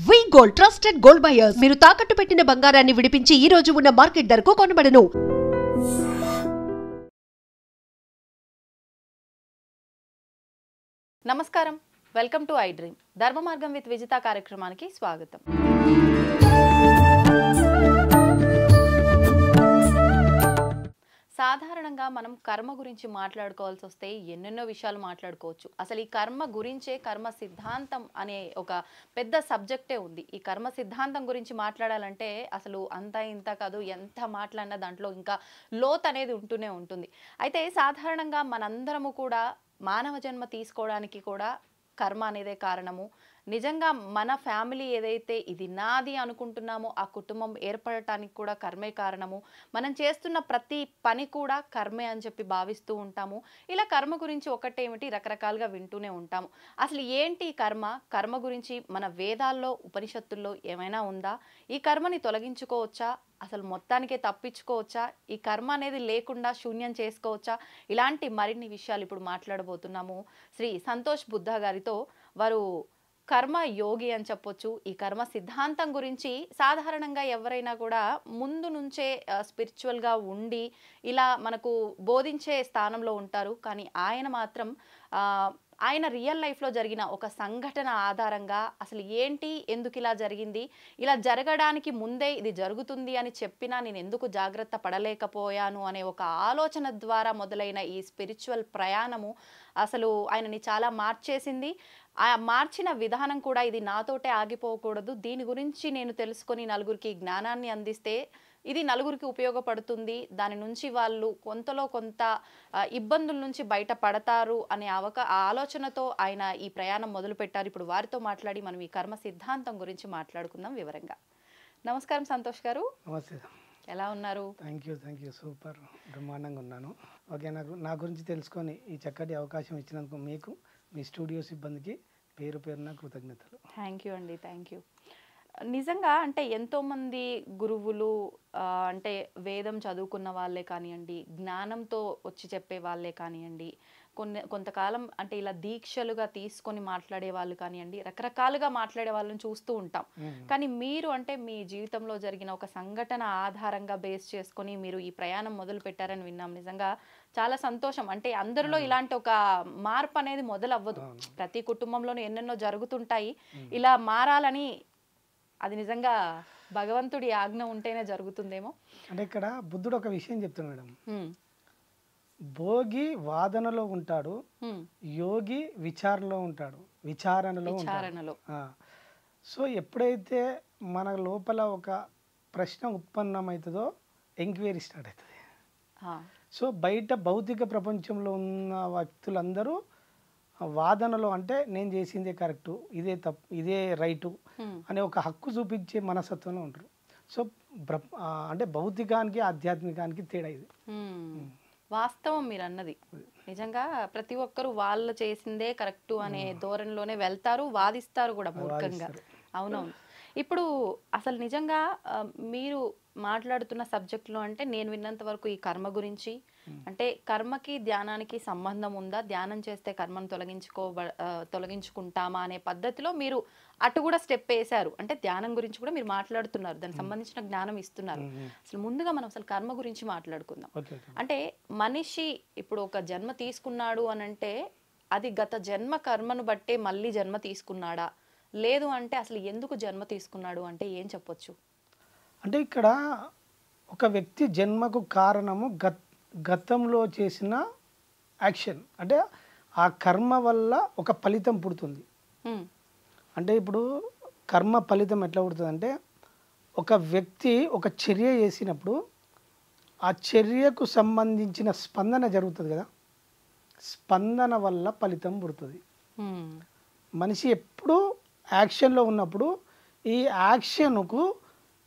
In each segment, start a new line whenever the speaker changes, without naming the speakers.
వి gold trusted gold buyers మీరు తాకట్టు పెట్టిన బంగారాన్ని విడిపించి ఈ రోజు ఉన్న మార్కెట్ ధరకు కొనబడను.
నమస్కారం, వెల్కమ్ టు ఐ డ్రీమ్. ధర్మ మార్గం విత్ విజిత కార్యక్రమానికి స్వాగతం. సాధారణంగా మనం కర్మ గురించి మాట్లాడుకోవాల్సి వస్తే ఎన్నెన్నో విషయాలు మాట్లాడుకోవచ్చు. అసలు ఈ కర్మ గురించే కర్మ సిద్ధాంతం అనే ఒక పెద్ద సబ్జెక్టే ఉంది. ఈ కర్మ సిద్ధాంతం గురించి మాట్లాడాలంటే అసలు అంతా ఇంత కాదు, ఎంత మాట్లాడినా దాంట్లో ఇంకా లోతు అనేది ఉంటూనే ఉంటుంది. అయితే సాధారణంగా మనందరము కూడా మానవ జన్మ తీసుకోవడానికి కూడా కర్మ అనేదే కారణము. నిజంగా మన ఫ్యామిలీ ఏదైతే ఇది నాది అనుకుంటున్నామో ఆ కుటుంబం ఏర్పడటానికి కూడా కర్మే కారణము. మనం చేస్తున్న ప్రతి పని కూడా కర్మే అని చెప్పి భావిస్తూ ఉంటాము. ఇలా కర్మ గురించి ఒకటేమిటి రకరకాలుగా వింటూనే ఉంటాము. అసలు ఏంటి కర్మ? కర్మ గురించి మన వేదాల్లో ఉపనిషత్తుల్లో ఏమైనా ఉందా? ఈ కర్మని తొలగించుకోవచ్చా? అసలు మొత్తానికే తప్పించుకోవచ్చా? ఈ కర్మ అనేది లేకుండా శూన్యం చేసుకోవచ్చా? ఇలాంటి మరిన్ని విషయాలు ఇప్పుడు మాట్లాడబోతున్నాము శ్రీ సంతోష్ బుద్ధ గారితో. వారు కర్మ యోగి అని చెప్పొచ్చు. ఈ కర్మ సిద్ధాంతం గురించి సాధారణంగా ఎవరైనా కూడా ముందు నుంచే స్పిరిచువల్గా ఉండి ఇలా మనకు బోధించే స్థానంలో ఉంటారు. కానీ ఆయన మాత్రం ఆయన రియల్ లైఫ్లో జరిగిన ఒక సంఘటన ఆధారంగా అసలు ఏంటి, ఎందుకు ఇలా జరిగింది, ఇలా జరగడానికి ముందే ఇది జరుగుతుంది అని చెప్పినా నేను ఎందుకు జాగ్రత్త పడలేకపోయాను అనే ఒక ఆలోచన ద్వారా మొదలైన ఈ స్పిరిచువల్ ప్రయాణము అసలు ఆయనని చాలా మార్చేసింది. ఆ మార్చిన విధానం కూడా ఇది నాతోటే ఆగిపోకూడదు, దీని గురించి నేను తెలుసుకొని నలుగురికి జ్ఞానాన్ని అందిస్తే ఇది నలుగురికి ఉపయోగపడుతుంది, దాని నుంచి వాళ్ళు కొంతలో కొంత ఇబ్బందుల నుంచి బయటపడతారు అనే ఆలోచనతో ఆయన ఈ ప్రయాణం మొదలుపెట్టారు. ఇప్పుడు వారితో మాట్లాడి మనం ఈ కర్మ సిద్ధాంతం గురించి మాట్లాడుకుందాం వివరంగా. నమస్కారం సంతోష్ గారు.
నమస్తే.
ఎలా ఉన్నారు?
థ్యాంక్ యూ, సూపర్, బ్రహ్మాండంగా ఉన్నాను. ఓకే, నా గురించి తెలుసుకొని ఈ చక్కటి అవకాశం ఇచ్చినందుకు మీకు, మీ స్టూడియో సిబ్బందికి పేరు పేరున కృతజ్ఞతలు.
థ్యాంక్ యూ అండి, థ్యాంక్ యూ. నిజంగా అంటే ఎంతోమంది గురువులు అంటే వేదం చదువుకున్న వాళ్ళే కానివ్వండి, జ్ఞానంతో వచ్చి చెప్పే వాళ్ళే కానివ్వండి, కొంతకాలం అంటే ఇలా దీక్షలుగా తీసుకొని మాట్లాడే వాళ్ళు కానివ్వండి, రకరకాలుగా మాట్లాడే వాళ్ళని చూస్తూ ఉంటాం. కానీ మీరు అంటే మీ జీవితంలో జరిగిన ఒక సంఘటన ఆధారంగా బేస్ చేసుకొని మీరు ఈ ప్రయాణం మొదలు పెట్టారని విన్నాం. నిజంగా చాలా సంతోషం. అంటే అందరిలో ఇలాంటి ఒక మార్పు అనేది మొదలవ్వదు. ప్రతి కుటుంబంలోనూ ఎన్నెన్నో జరుగుతుంటాయి. ఇలా మారాలని అది నిజంగా భగవంతుడి ఆజ్ఞ ఉంటేనే జరుగుతుందేమో.
అంటే ఇక్కడ బుద్ధుడు ఒక విషయం చెప్తున్నాడు మేడం. భోగి వాదనలో ఉంటాడు, యోగి విచారణలో ఉంటాడు, విచారణలో. సో ఎప్పుడైతే మన లోపల ఒక ప్రశ్న ఉత్పన్నమవుతుందో ఎంక్వైరీ స్టార్ట్ అవుతుంది. సో బయట భౌతిక ప్రపంచంలో ఉన్న వ్యక్తులందరూ వాదనలో అంటే నేను చేసిందే కరెక్టు, ఇదే తప్పు, ఇదే రైటు అనే ఒక హక్కు చూపించే మనస్తత్వంలో ఉంటారు. సో అంటే భౌతికానికి ఆధ్యాత్మికానికి తేడా ఇది.
వాస్తవం మీరు అన్నది. నిజంగా ప్రతి ఒక్కరు వాళ్ళు చేసిందే కరెక్టు అనే ధోరణిలోనే వెళ్తారు, వాదిస్తారు కూడా మూర్ఖంగా. అవునవును. ఇప్పుడు అసలు నిజంగా మీరు మాట్లాడుతున్న సబ్జెక్టులో అంటే నేను విన్నంత వరకు ఈ కర్మ గురించి అంటే కర్మకి ధ్యానానికి సంబంధం ఉందా, ధ్యానం చేస్తే కర్మను తొలగించుకుంటామా అనే పద్ధతిలో మీరు అటు కూడా స్టెప్ వేశారు. అంటే ధ్యానం గురించి కూడా మీరు మాట్లాడుతున్నారు, దానికి సంబంధించిన జ్ఞానం ఇస్తున్నారు. అసలు ముందుగా మనం అసలు కర్మ గురించి మాట్లాడుకుందాం. అంటే మనిషి ఇప్పుడు ఒక జన్మ తీసుకున్నాడు అని అంటే అది గత జన్మ కర్మను బట్టే మళ్ళీ జన్మ తీసుకున్నాడా, లేదు అంటే అసలు ఎందుకు జన్మ తీసుకున్నాడు అంటే ఏం చెప్పొచ్చు?
అంటే ఇక్కడ ఒక వ్యక్తి జన్మకు కారణము గతంలో చేసిన యాక్షన్, అంటే ఆ కర్మ వల్ల ఒక ఫలితం పుడుతుంది. అంటే ఇప్పుడు కర్మ ఫలితం ఎట్లా పుడుతుంది అంటే ఒక వ్యక్తి ఒక చర్య చేసినప్పుడు ఆ చర్యకు సంబంధించిన స్పందన జరుగుతుంది కదా, స్పందన వల్ల ఫలితం పుడుతుంది. మనిషి ఎప్పుడు యాక్షన్లో ఉన్నప్పుడు ఈ యాక్షన్కు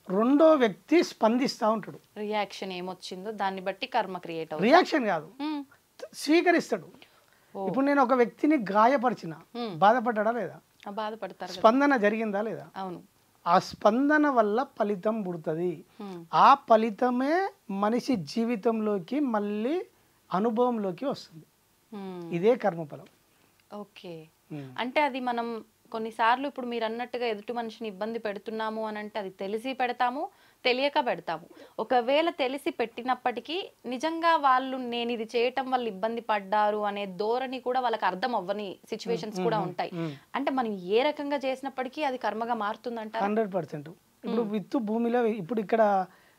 రెండో వ్యక్తి స్పందిస్తూ ఉంటాడు.
రియాక్షన్ ఏమొచ్చిందో దాన్ని బట్టి కర్మ క్రియేట్ అవుతుంది.
రియాక్షన్ కాదు, స్వీకరిస్తాడు. ఇప్పుడు నేను ఒక వ్యక్తిని గాయపరిచిన, బాధపడ్డా లేదా?
బాధపడతారు.
స్పందన జరిగిందా లేదా?
అవును.
ఆ స్పందన వల్ల ఫలితం పుడుతుంది. ఆ ఫలితమే మనిషి జీవితంలోకి మళ్ళీ అనుభవంలోకి వస్తుంది. ఇదే కర్మఫలం.
ఓకే. అంటే అది మనం కొన్నిసార్లు ఇప్పుడు మీరు అన్నట్టుగా ఎదుటి మనిషిని ఇబ్బంది పెడుతున్నాము అని అంటే అది తెలిసి పెడతాము, తెలియక పెడతాము. ఒకవేళ తెలిసి పెట్టినప్పటికీ నిజంగా వాళ్ళు నేను ఇది చేయటం వల్ల ఇబ్బంది పడ్డారు అనే ధోరణి కూడా వాళ్ళకి అర్థం అవ్వని సిచ్యువేషన్స్ కూడా ఉంటాయి. అంటే మనం ఏ రకంగా చేసినప్పటికీ అది కర్మగా మారుతుందంట.
100%. ఇప్పుడు విత్తు భూమిలో ఇప్పుడు ఇక్కడ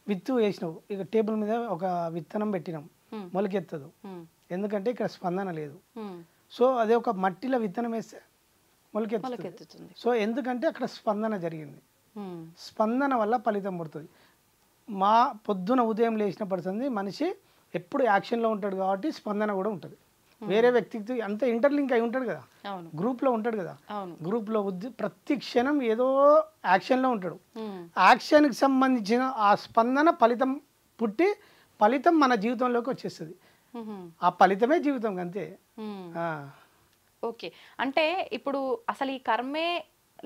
విత్తు వేసినావు, ఇక టేబుల్ మీద ఒక విత్తనం పెట్టినాం, మొలకెత్తదు. ఎందుకంటే ఇక్కడ స్పందన లేదు. సో అదే ఒక మట్టిలో విత్తనం వేస్తే మొలకెత్తుతుంది. సో ఎందుకంటే అక్కడ స్పందన జరిగింది. స్పందన వల్ల ఫలితం పడుతుంది. మా పొద్దున ఉదయం లేచినప్పటి మనిషి ఎప్పుడు యాక్షన్లో ఉంటాడు కాబట్టి స్పందన కూడా ఉంటుంది. వేరే వ్యక్తికి అంత ఇంటర్లింక్ అయి ఉంటాడు కదా, గ్రూప్లో ఉంటాడు కదా, గ్రూప్లో ప్రతి క్షణం ఏదో యాక్షన్లో ఉంటాడు. యాక్షన్కి సంబంధించిన ఆ స్పందన ఫలితం పుట్టి ఫలితం మన జీవితంలోకి వచ్చేస్తుంది. ఆ ఫలితమే జీవితం అంతే.
ఓకే, అంటే ఇప్పుడు అసలు ఈ కర్మే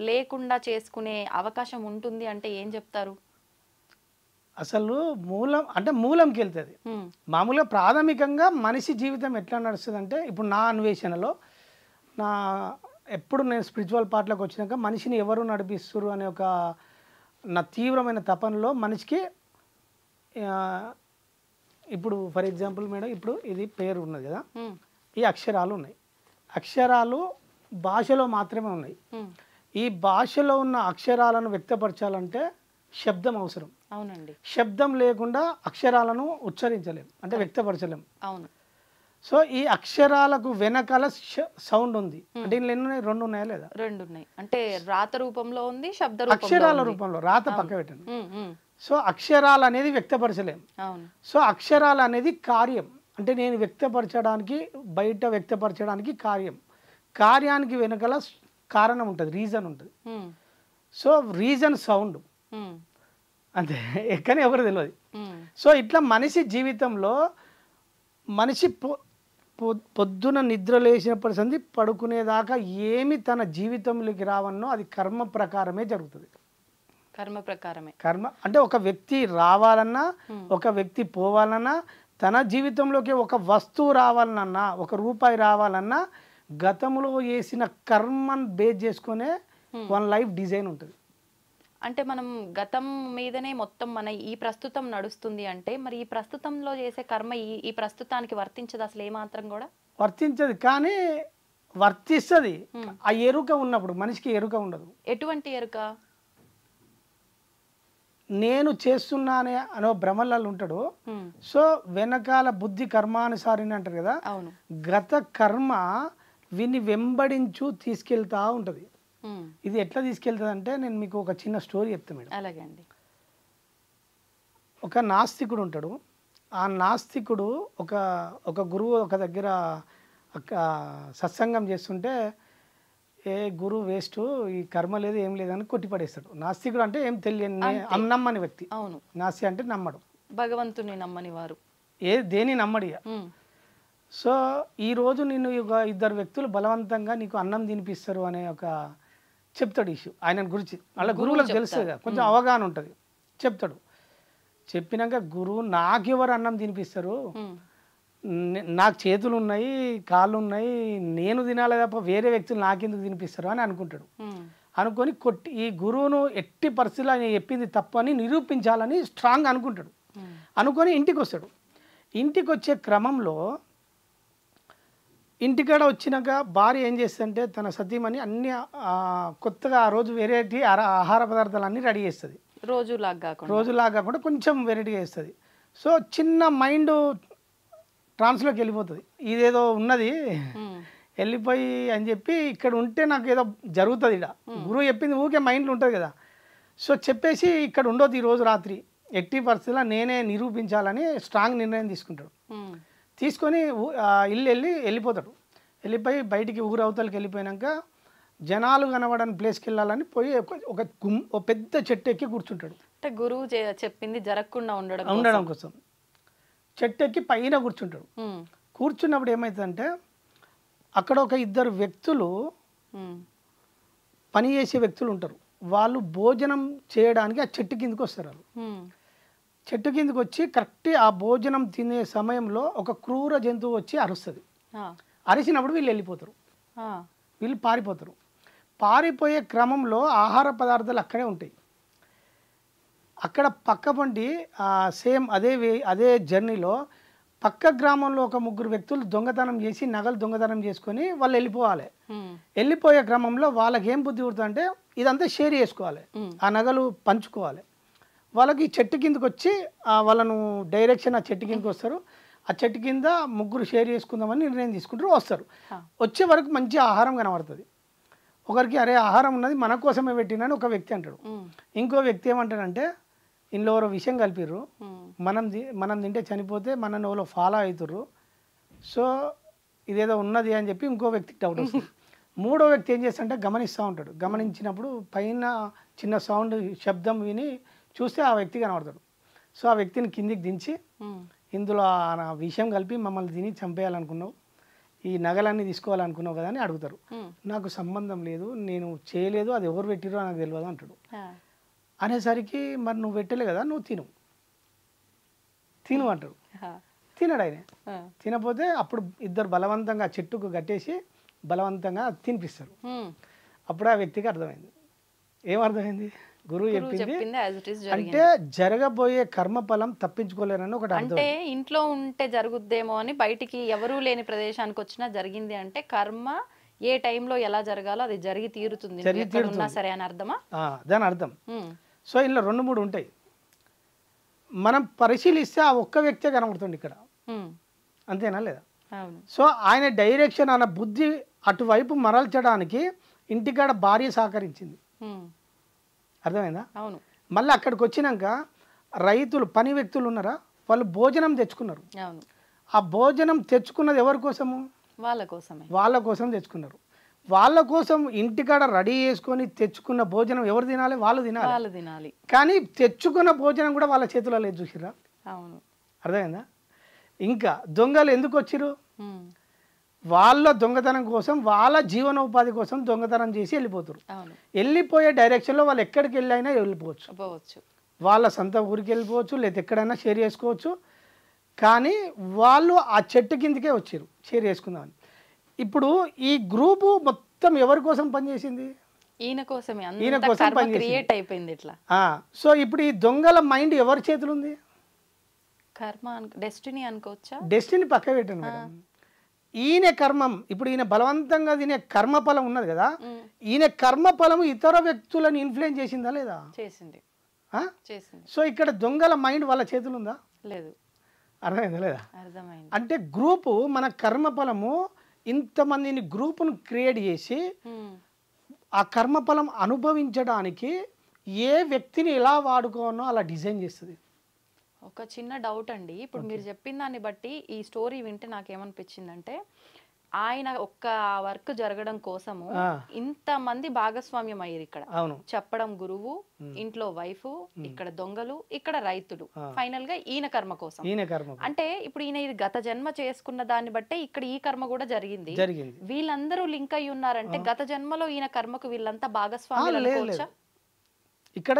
లేకుండా చేసుకునే అవకాశం ఉంటుంది అంటే ఏం చెప్తారు?
అసలు మూలం అంటే మూలంకి వెళ్తుంది. మామూలుగా ప్రాథమికంగా మనిషి జీవితం ఎట్లా నడుస్తుంది అంటే, ఇప్పుడు నా అన్వేషణలో ఎప్పుడు నేను స్పిరిచువల్ పార్ట్లోకి వచ్చినాక మనిషిని ఎవరు నడిపిస్తారు అనే ఒక నా తీవ్రమైన తపనలో మనిషికి ఇప్పుడు ఫర్ ఎగ్జాంపుల్ మేడం, ఇప్పుడు ఇది పేరు ఉన్నది కదా, ఈ అక్షరాలు ఉన్నాయి. అక్షరాలు భాషలో మాత్రమే ఉన్నాయి. ఈ భాషలో ఉన్న అక్షరాలను వ్యక్తపరచాలంటే శబ్దం అవసరం.
అవునండి.
శబ్దం లేకుండా అక్షరాలను ఉచ్చరించలేం, అంటే వ్యక్తపరచలేం.
అవును.
సో ఈ అక్షరాలకు వెనకాల సౌండ్ ఉంది. అంటే ఎన్ని ఉన్నాయి? 2 ఉన్నాయా లేదా?
2 ఉన్నాయి. అంటే రాత రూపంలో ఉంది, శబ్ద రూపంలో.
అక్షరాల రూపంలో, రాత పక్క పెట్టండి. సో అక్షరాలు అనేది వ్యక్తపరచలేం. సో అక్షరాలు అనేది కార్యం, అంటే నేను వ్యక్తపరచడానికి, బయట వ్యక్తపరచడానికి కార్యం. కార్యానికి వెనకాల కారణం ఉంటుంది, రీజన్ ఉంటుంది. సో రీజన్ సౌండ్ అంతే, ఎక్కని ఎవరు తెలియదు. సో ఇట్లా మనిషి జీవితంలో మనిషి పొద్దున నిద్ర లేచినప్పటి సంది పడుకునేదాకా ఏమి తన జీవితంలోకి రావన్నో అది కర్మ ప్రకారమే జరుగుతుంది.
కర్మ ప్రకారమే.
కర్మ అంటే ఒక వ్యక్తి రావాలన్నా, ఒక వ్యక్తి పోవాలన్నా, తన జీవితంలోకి ఒక వస్తువు రావాలన్నా, ఒక రూపాయి రావాలన్నా గతంలో చేసిన కర్మను బేస్ చేసుకునే వన్ లైఫ్ డిజైన్ ఉంటుంది.
అంటే మనం గతం మీదనే మొత్తం మన ఈ ప్రస్తుతం నడుస్తుంది అంటే మరి ఈ ప్రస్తుతంలో చేసే కర్మ ఈ ప్రస్తుతానికి వర్తించదు అసలు ఏమాత్రం కూడా?
వర్తించదు, కానీ వర్తిస్తుంది ఆ ఎరుక ఉన్నప్పుడు. మనిషికి ఎరుక ఉండదు.
ఎటువంటి ఎరుక?
నేను చేస్తున్నానే అనే భ్రమలలో ఉంటాడు. సో వెనకాల బుద్ధి కర్మానుసారిని అంటారు కదా, గత కర్మ వీన్ని వెంబడించు తీసుకెళ్తా ఉంటుంది. ఇది ఎట్లా తీసుకెళ్తుంది అంటే, నేను మీకు ఒక చిన్న స్టోరీ చెప్తాను మేడం.
అలాగే అండి.
ఒక నాస్తికుడు ఉంటాడు. ఆ నాస్తికుడు ఒక గురువు ఒక దగ్గర సత్సంగం చేస్తుంటే, ఏ గురువు వేస్ట్, ఈ కర్మ లేదు ఏం లేదని కొట్టిపడేస్తాడు. నాస్తికుడు అంటే ఏం తెలియని నమ్మని వ్యక్తి.
అవును.
నాస్తి అంటే నమ్మడు,
భగవంతుని నమ్మని వారు,
దేని నమ్మడిగా. సో ఈరోజు నిన్ను ఇద్దరు వ్యక్తులు బలవంతంగా నీకు అన్నం తినిపిస్తారు అనే ఒక చెప్తాడు ఇష్యూ ఆయన గురించి. వాళ్ళ గురువులకు తెలుస్తుంది కదా, కొంచెం అవగాహన ఉంటుంది. చెప్తాడు. చెప్పినాక గురువు నాకెవరు అన్నం తినిపిస్తారు, నాకు చేతులు ఉన్నాయి, కాళ్ళు ఉన్నాయి, నేను తినాలి తప్ప వేరే వ్యక్తులు నాకెందుకు తినిపిస్తారు అని అనుకుంటాడు. అనుకొని ఈ గురువును ఎట్టి పరిస్థితుల్లో ఆయన చెప్పింది తప్పని నిరూపించాలని స్ట్రాంగ్ అనుకుంటాడు. అనుకొని ఇంటికి వస్తాడు. ఇంటికి వచ్చే క్రమంలో ఇంటికాడ వచ్చినాక భార్య ఏం చేస్తుందంటే తన సతీమణి అన్ని కొత్తగా ఆ రోజు వెరైటీ ఆహార పదార్థాలు అన్నీ రెడీ చేస్తుంది. రోజులాగా కాకుండా కొంచెం వెరైటీగా చేస్తుంది. సో చిన్న మైండ్ ట్రాన్స్లోకి వెళ్ళిపోతుంది. ఇదేదో ఉన్నది వెళ్ళిపోయి అని చెప్పి ఇక్కడ ఉంటే నాకు ఏదో జరుగుతుంది. ఇక్కడ గురువు చెప్పింది ఊకే మైండ్లో ఉంటుంది కదా. సో చెప్పేసి ఇక్కడ ఉండొద్దు ఈరోజు రాత్రి, ఎట్టి పరిస్థితుల్లో నేనే నిరూపించాలని స్ట్రాంగ్ నిర్ణయం తీసుకుంటాడు. తీసుకొని వెళ్ళిపోతాడు. వెళ్ళిపోయి బయటికి ఊరవతలకి వెళ్ళిపోయాక జనాలు కనబడని ప్లేస్కి వెళ్ళాలని పోయి ఒక పెద్ద చెట్టు ఎక్కి కూర్చుంటాడు.
అంటే గురువు చెప్పింది జరగకుండా
ఉండడం కోసం చెట్టు ఎక్కి పైన కూర్చుంటాడు. కూర్చున్నప్పుడు ఏమవుతుందంటే అక్కడ ఒక ఇద్దరు వ్యక్తులు, పని చేసే వ్యక్తులు ఉంటారు. వాళ్ళు భోజనం చేయడానికి ఆ చెట్టు కిందకి వస్తారు. వాళ్ళు చెట్టు కిందకి వచ్చి కరెక్ట్ ఆ భోజనం తినే సమయంలో ఒక క్రూర జంతువు వచ్చి అరుస్తుంది. అరిచినప్పుడు వీళ్ళు వెళ్ళిపోతారు, వీళ్ళు పారిపోతారు. పారిపోయే క్రమంలో ఆహార పదార్థాలు అక్కడే ఉంటాయి. అక్కడ పక్క పండి సేమ్ అదే జర్నీలో పక్క గ్రామంలో ఒక 3 వ్యక్తులు దొంగతనం చేసి నగలు దొంగతనం చేసుకొని వాళ్ళు వెళ్ళిపోవాలి. వెళ్ళిపోయే క్రమంలో వాళ్ళకి ఏం బుద్ధి పుడుతుందంటే ఇదంతా షేర్ చేసుకోవాలి, ఆ నగలు పంచుకోవాలి. వాళ్ళకి చెట్టు కిందకి వచ్చి వాళ్ళను డైరెక్షన్ ఆ చెట్టు కిందకి వస్తారు. ఆ చెట్టు కింద 3 షేర్ చేసుకుందామని నిర్ణయం తీసుకుంటారు. వస్తారు, వచ్చే వరకు మంచి ఆహారం కనబడుతుంది. ఒకరికి అరే ఆహారం ఉన్నది మన కోసమే పెట్టినని ఒక వ్యక్తి అంటాడు. ఇంకో వ్యక్తి ఏమంటాడంటే ఇంట్లో ఎవరో విషయం కలిపిర్రు, మనం తింటే చనిపోతే మనల్ని ఎవరో ఫాలో అవుతుర్రు, సో ఇదేదో ఉన్నది అని చెప్పి ఇంకో వ్యక్తికి డౌట్ వస్తుంది. మూడో వ్యక్తి ఏం చేస్తాడంటే గమనిస్తూ ఉంటాడు. గమనించినప్పుడు పైన చిన్న సౌండ్ శబ్దం విని చూస్తే ఆ వ్యక్తి కనబడతాడు. సో ఆ వ్యక్తిని కిందికి దించి ఇందులో ఆ విషయం కలిపి మమ్మల్ని తిని చంపేయాలనుకున్నావు, ఈ నగలన్నీ తీసుకోవాలనుకున్నావు కదా అని అడుగుతారు. నాకు సంబంధం లేదు, నేను చేయలేదు, అది ఎవరు పెట్టిరో నాకు తెలియదు అంటాడు. అనేసరికి మరి నువ్వు పెట్టలే కదా, నువ్వు తిను అంటాడు. తినడు ఆయన. తినపోతే అప్పుడు ఇద్దరు బలవంతంగా చెట్టుకు కట్టేసి బలవంతంగా తినిపిస్తారు. అప్పుడు ఆ వ్యక్తికి అర్థమైంది. ఏమర్థమైంది? గురువు చెప్పింది అంటే జరగబోయే కర్మఫలం తప్పించుకోలేరని ఒకటి.
అంటే ఇంట్లో ఉంటే జరుగుద్దేమో అని బయటికి ఎవరూ లేని ప్రదేశానికి వచ్చినా జరిగింది అంటే కర్మ ఏ టైంలో ఎలా జరగాలో అది జరిగి తీరుతుంది సరే అని అర్థమా?
దాని అర్థం. సో ఇలా 2-3 ఉంటాయి. మనం పరిశీలిస్తే ఆ ఒక్క వ్యక్తే కనబడుతుంది ఇక్కడ, అంతేనా లేదా? సో ఆయన డైరెక్షన్ అన్న బుద్ధి అటువైపు మరల్చడానికి ఇంటికాడ భార్య సహకరించింది. అర్థమైందా?
అవును.
మళ్ళీ అక్కడికి వచ్చినాక రైతులు పని వ్యక్తులు ఉన్నారా, వాళ్ళు భోజనం తెచ్చుకున్నారు. ఆ భోజనం తెచ్చుకున్నది ఎవరి కోసము? వాళ్ళ కోసం తెచ్చుకున్నారు. వాళ్ళ కోసం ఇంటికాడ రెడీ చేసుకొని తెచ్చుకున్న భోజనం ఎవరు తినాలి? వాళ్ళు తినాలి. కానీ తెచ్చుకున్న భోజనం కూడా వాళ్ళ చేతిలో లేదు, చూసిరా? అర్థమైందా? ఇంకా దొంగలు ఎందుకు వచ్చిరు? వాళ్ళ దొంగతనం కోసం, వాళ్ళ జీవనోపాధి కోసం దొంగతనం చేసి వెళ్ళిపోతారు. వెళ్ళిపోయే డైరెక్షన్లో వాళ్ళు ఎక్కడికి వెళ్ళైనా వెళ్ళిపోవచ్చు. వాళ్ళ సొంత ఊరికి వెళ్ళిపోవచ్చు, లేదా ఎక్కడైనా షేర్ చేసుకోవచ్చు. కానీ వాళ్ళు ఆ చెట్టు కిందకే వచ్చారు షేర్ చేసుకుందామని. ఇప్పుడు ఈ గ్రూపు మొత్తం ఎవరి కోసం పనిచేసింది?
ఈయన కోసం
పనిచేసింది. సో ఇప్పుడు ఈ దొంగల మైండ్ ఎవరి చేతులు ఉంది?
డెస్టినీ అనుకోవచ్చా?
డెస్టినీ పక్క పెట్టండి మేడం. ఈయన కర్మం, ఇప్పుడు ఈయన బలవంతంగా తినే కర్మఫలం ఉన్నది కదా, ఈయన కర్మఫలం ఇతర వ్యక్తులను ఇన్ఫ్లుయెన్స్ చేసిందా లేదా?
చేసింది.
సో ఇక్కడ దొంగల మైండ్ వాళ్ళ చేతులు ఉందా?
లేదు.
అర్థమైందా లేదా?
అర్థమైంది.
అంటే గ్రూపు మన కర్మఫలము ఇంతమందిని గ్రూపును క్రియేట్ చేసి ఆ కర్మఫలం అనుభవించడానికి ఏ వ్యక్తిని ఎలా వాడుకోవాలో అలా డిజైన్ చేస్తుంది.
ఒక చిన్న డౌట్ అండి, ఇప్పుడు మీరు చెప్పిన దాన్ని బట్టి ఈ స్టోరీ వింటే నాకేమనిపించిందంటే ఆయన ఒక్క వర్క్ జరగడం కోసము ఇంతమంది భాగస్వామ్యం అయ్యారు ఇక్కడ. చెప్పడం గురువు, ఇంట్లో వైఫ్, ఇక్కడ దొంగలు, ఇక్కడ రైతులు, ఫైనల్ గా ఈయన కర్మ కోసం. అంటే ఇప్పుడు ఈయన ఇది గత జన్మ చేసుకున్న దాన్ని బట్టే ఇక్కడ ఈ కర్మ కూడా జరిగింది. వీళ్ళందరూ లింక్ అయి ఉన్నారంటే గత జన్మలో ఈయన కర్మకు వీళ్ళంతా భాగస్వామ్యం.
ఇక్కడ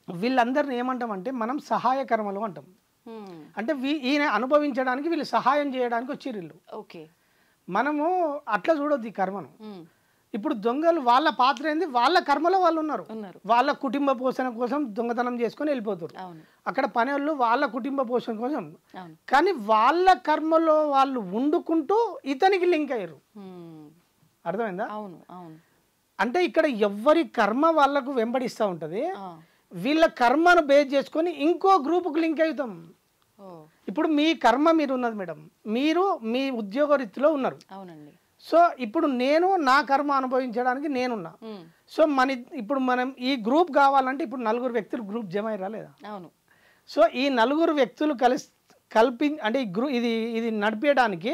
వీళ్ళందరిని ఏమంటామంటే మనం సహాయ కర్మలు అంటాం. అంటే ఈయన అనుభవించడానికి వీళ్ళు సహాయం చేయడానికి వచ్చారు వీళ్ళు. మనము అట్లా చూడొద్దు ఈ కర్మను. ఇప్పుడు దొంగలు వాళ్ళ పాత్ర ఏంది? వాళ్ళ కర్మలో వాళ్ళు ఉన్నారు. వాళ్ళ కుటుంబ పోషణ కోసం దొంగతనం చేసుకొని వెళ్ళిపోతారు. అక్కడ పని వాళ్ళు వాళ్ళ కుటుంబ పోషణ కోసం, కానీ వాళ్ళ కర్మలో వాళ్ళు వండుకుంటూ ఇతనికి లింక్ అయ్యారు. అర్థమైందా? అంటే ఇక్కడ ఎవరి కర్మ వాళ్ళకు వెంబడిస్తూ ఉంటుంది. వీళ్ళ కర్మను బేస్ చేసుకొని ఇంకో గ్రూపుకు లింక్ అవుతాం. ఇప్పుడు మీ కర్మ మీరు ఉన్నది మేడం, మీరు మీ ఉద్యోగ రీతిలో ఉన్నారు. సో ఇప్పుడు నేను నా కర్మ అనుభవించడానికి నేనున్నా. సో ఇప్పుడు మనం ఈ గ్రూప్ కావాలంటే ఇప్పుడు 4 వ్యక్తులు గ్రూప్ జమ అయ్యారా లేదా? సో ఈ 4 వ్యక్తులు అంటే ఇది నడిపేయడానికి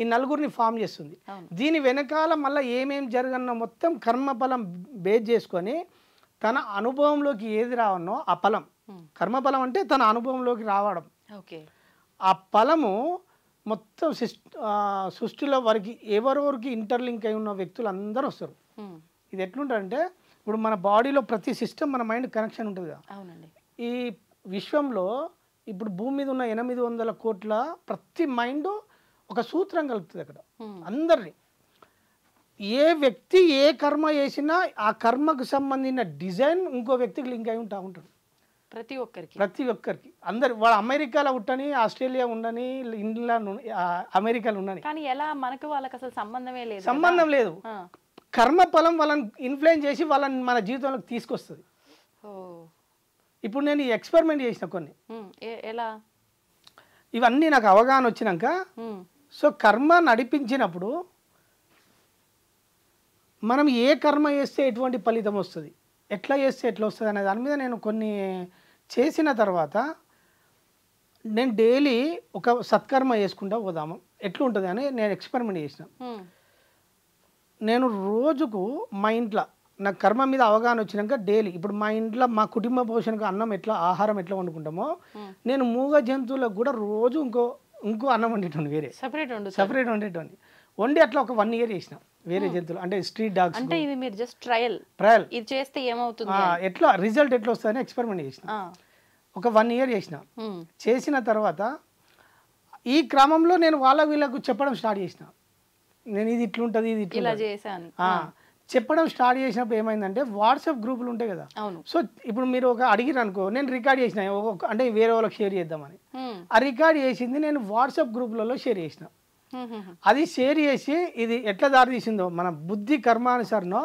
ఈ 4ని ఫామ్ చేస్తుంది. దీని వెనకాల మళ్ళీ ఏమేం జరగనో మొత్తం కర్మఫలం బేస్ చేసుకొని తన అనుభవంలోకి ఏది రావనో ఆ ఫలం, కర్మఫలం అంటే తన అనుభవంలోకి రావడం. ఆ ఫలము మొత్తం సృష్టిలో వారికి ఎవరెవరికి ఇంటర్లింక్ అయి ఉన్న వ్యక్తులు అందరూ వస్తారు. ఇది ఎట్లుంటుందంటే ఇప్పుడు మన బాడీలో ప్రతి సిస్టమ్ మన మైండ్ కనెక్షన్ ఉంటుంది కదా. ఈ విశ్వంలో ఇప్పుడు భూమి మీద ఉన్న 800 కోట్ల ప్రతి మైండ్ ఒక సూత్రం కలుపుతుంది అక్కడ అందరినీ. ఏ వ్యక్తి ఏ కర్మ చేసినా ఆ కర్మకు సంబంధించిన డిజైన్ ఇంకో వ్యక్తికి లింక్ అయి ఉంటాడు.
ప్రతి ఒక్కరికి
అందరు వాడు అమెరికాలో ఉండని, ఆస్ట్రేలియా ఉండని, ఇంగ్లాండ్ అమెరికాలో ఉండని,
కానీ ఎలా మనకు వాళ్ళకి అసలు సంబంధమే లేదు.
సంబంధం లేదు. కర్మ ఫలం వాళ్ళని ఇన్ఫ్లుయెన్స్ చేసి వాళ్ళని మన జీవితంలోకి తీసుకొస్తుంది. ఇప్పుడు నేను ఈ ఎక్స్పెరిమెంట్ చేసిన కొన్ని,
ఎలా
ఇవన్నీ నాకు అవగాహన వచ్చినాక, సో కర్మ నడిపించినప్పుడు మనం ఏ కర్మ చేస్తే ఎటువంటి ఫలితం వస్తుంది, ఎట్లా చేస్తే ఎట్లా వస్తుంది అనే దాని మీద నేను కొన్ని చేసిన తర్వాత నేను డైలీ ఒక సత్కర్మ చేసుకుంటా పోదాము ఎట్లుంటుంది అని నేను ఎక్స్పెరిమెంట్ చేసిన. నేను రోజుకు మా ఇంట్లో నాకు కర్మ మీద అవగాహన వచ్చినాక డైలీ ఇప్పుడు మా ఇంట్లో మా కుటుంబ పోషణకు అన్నం ఎట్లా ఆహారం ఎట్లా వండుకుంటామో నేను మూగ జంతువులకు కూడా రోజు ఇంకో అన్నం వండేటోని, వేరే సపరేట్ వండేటోని వండి అట్లా ఒక 1 year చేసిన వేరే జంతువులు అంటే స్ట్రీట్ డాగ్స్.
అంటే ఇది మీరు జస్ట్ ట్రయల్ ఇది చేస్తే ఏమవుతుంది,
ఎట్లా రిజల్ట్ ఎట్లా వస్తుందని ఎక్స్పెరిమెంట్ చేసిన. ఒక 1 year చేసిన తర్వాత ఈ క్రమంలో నేను వీళ్ళకు చెప్పడం స్టార్ట్ చేసిన. నేను ఇది ఇట్లుంటుంది, ఇది ఇట్లా
చేశాను
చెప్పడం స్టార్ట్ చేసినప్పుడు ఏమైందంటే వాట్సాప్ గ్రూపులు ఉంటాయి కదా. సో ఇప్పుడు మీరు ఒక అడిగిరు అనుకో, నేను రికార్డ్ చేసిన అంటే వేరే వాళ్ళకి షేర్ చేద్దామని. ఆ రికార్డ్ చేసింది నేను వాట్సాప్ గ్రూపులలో షేర్ చేసిన. అది షేర్ చేసి ఇది ఎట్లా దారి తీసిందో మన బుద్ధి కర్మానుసారనో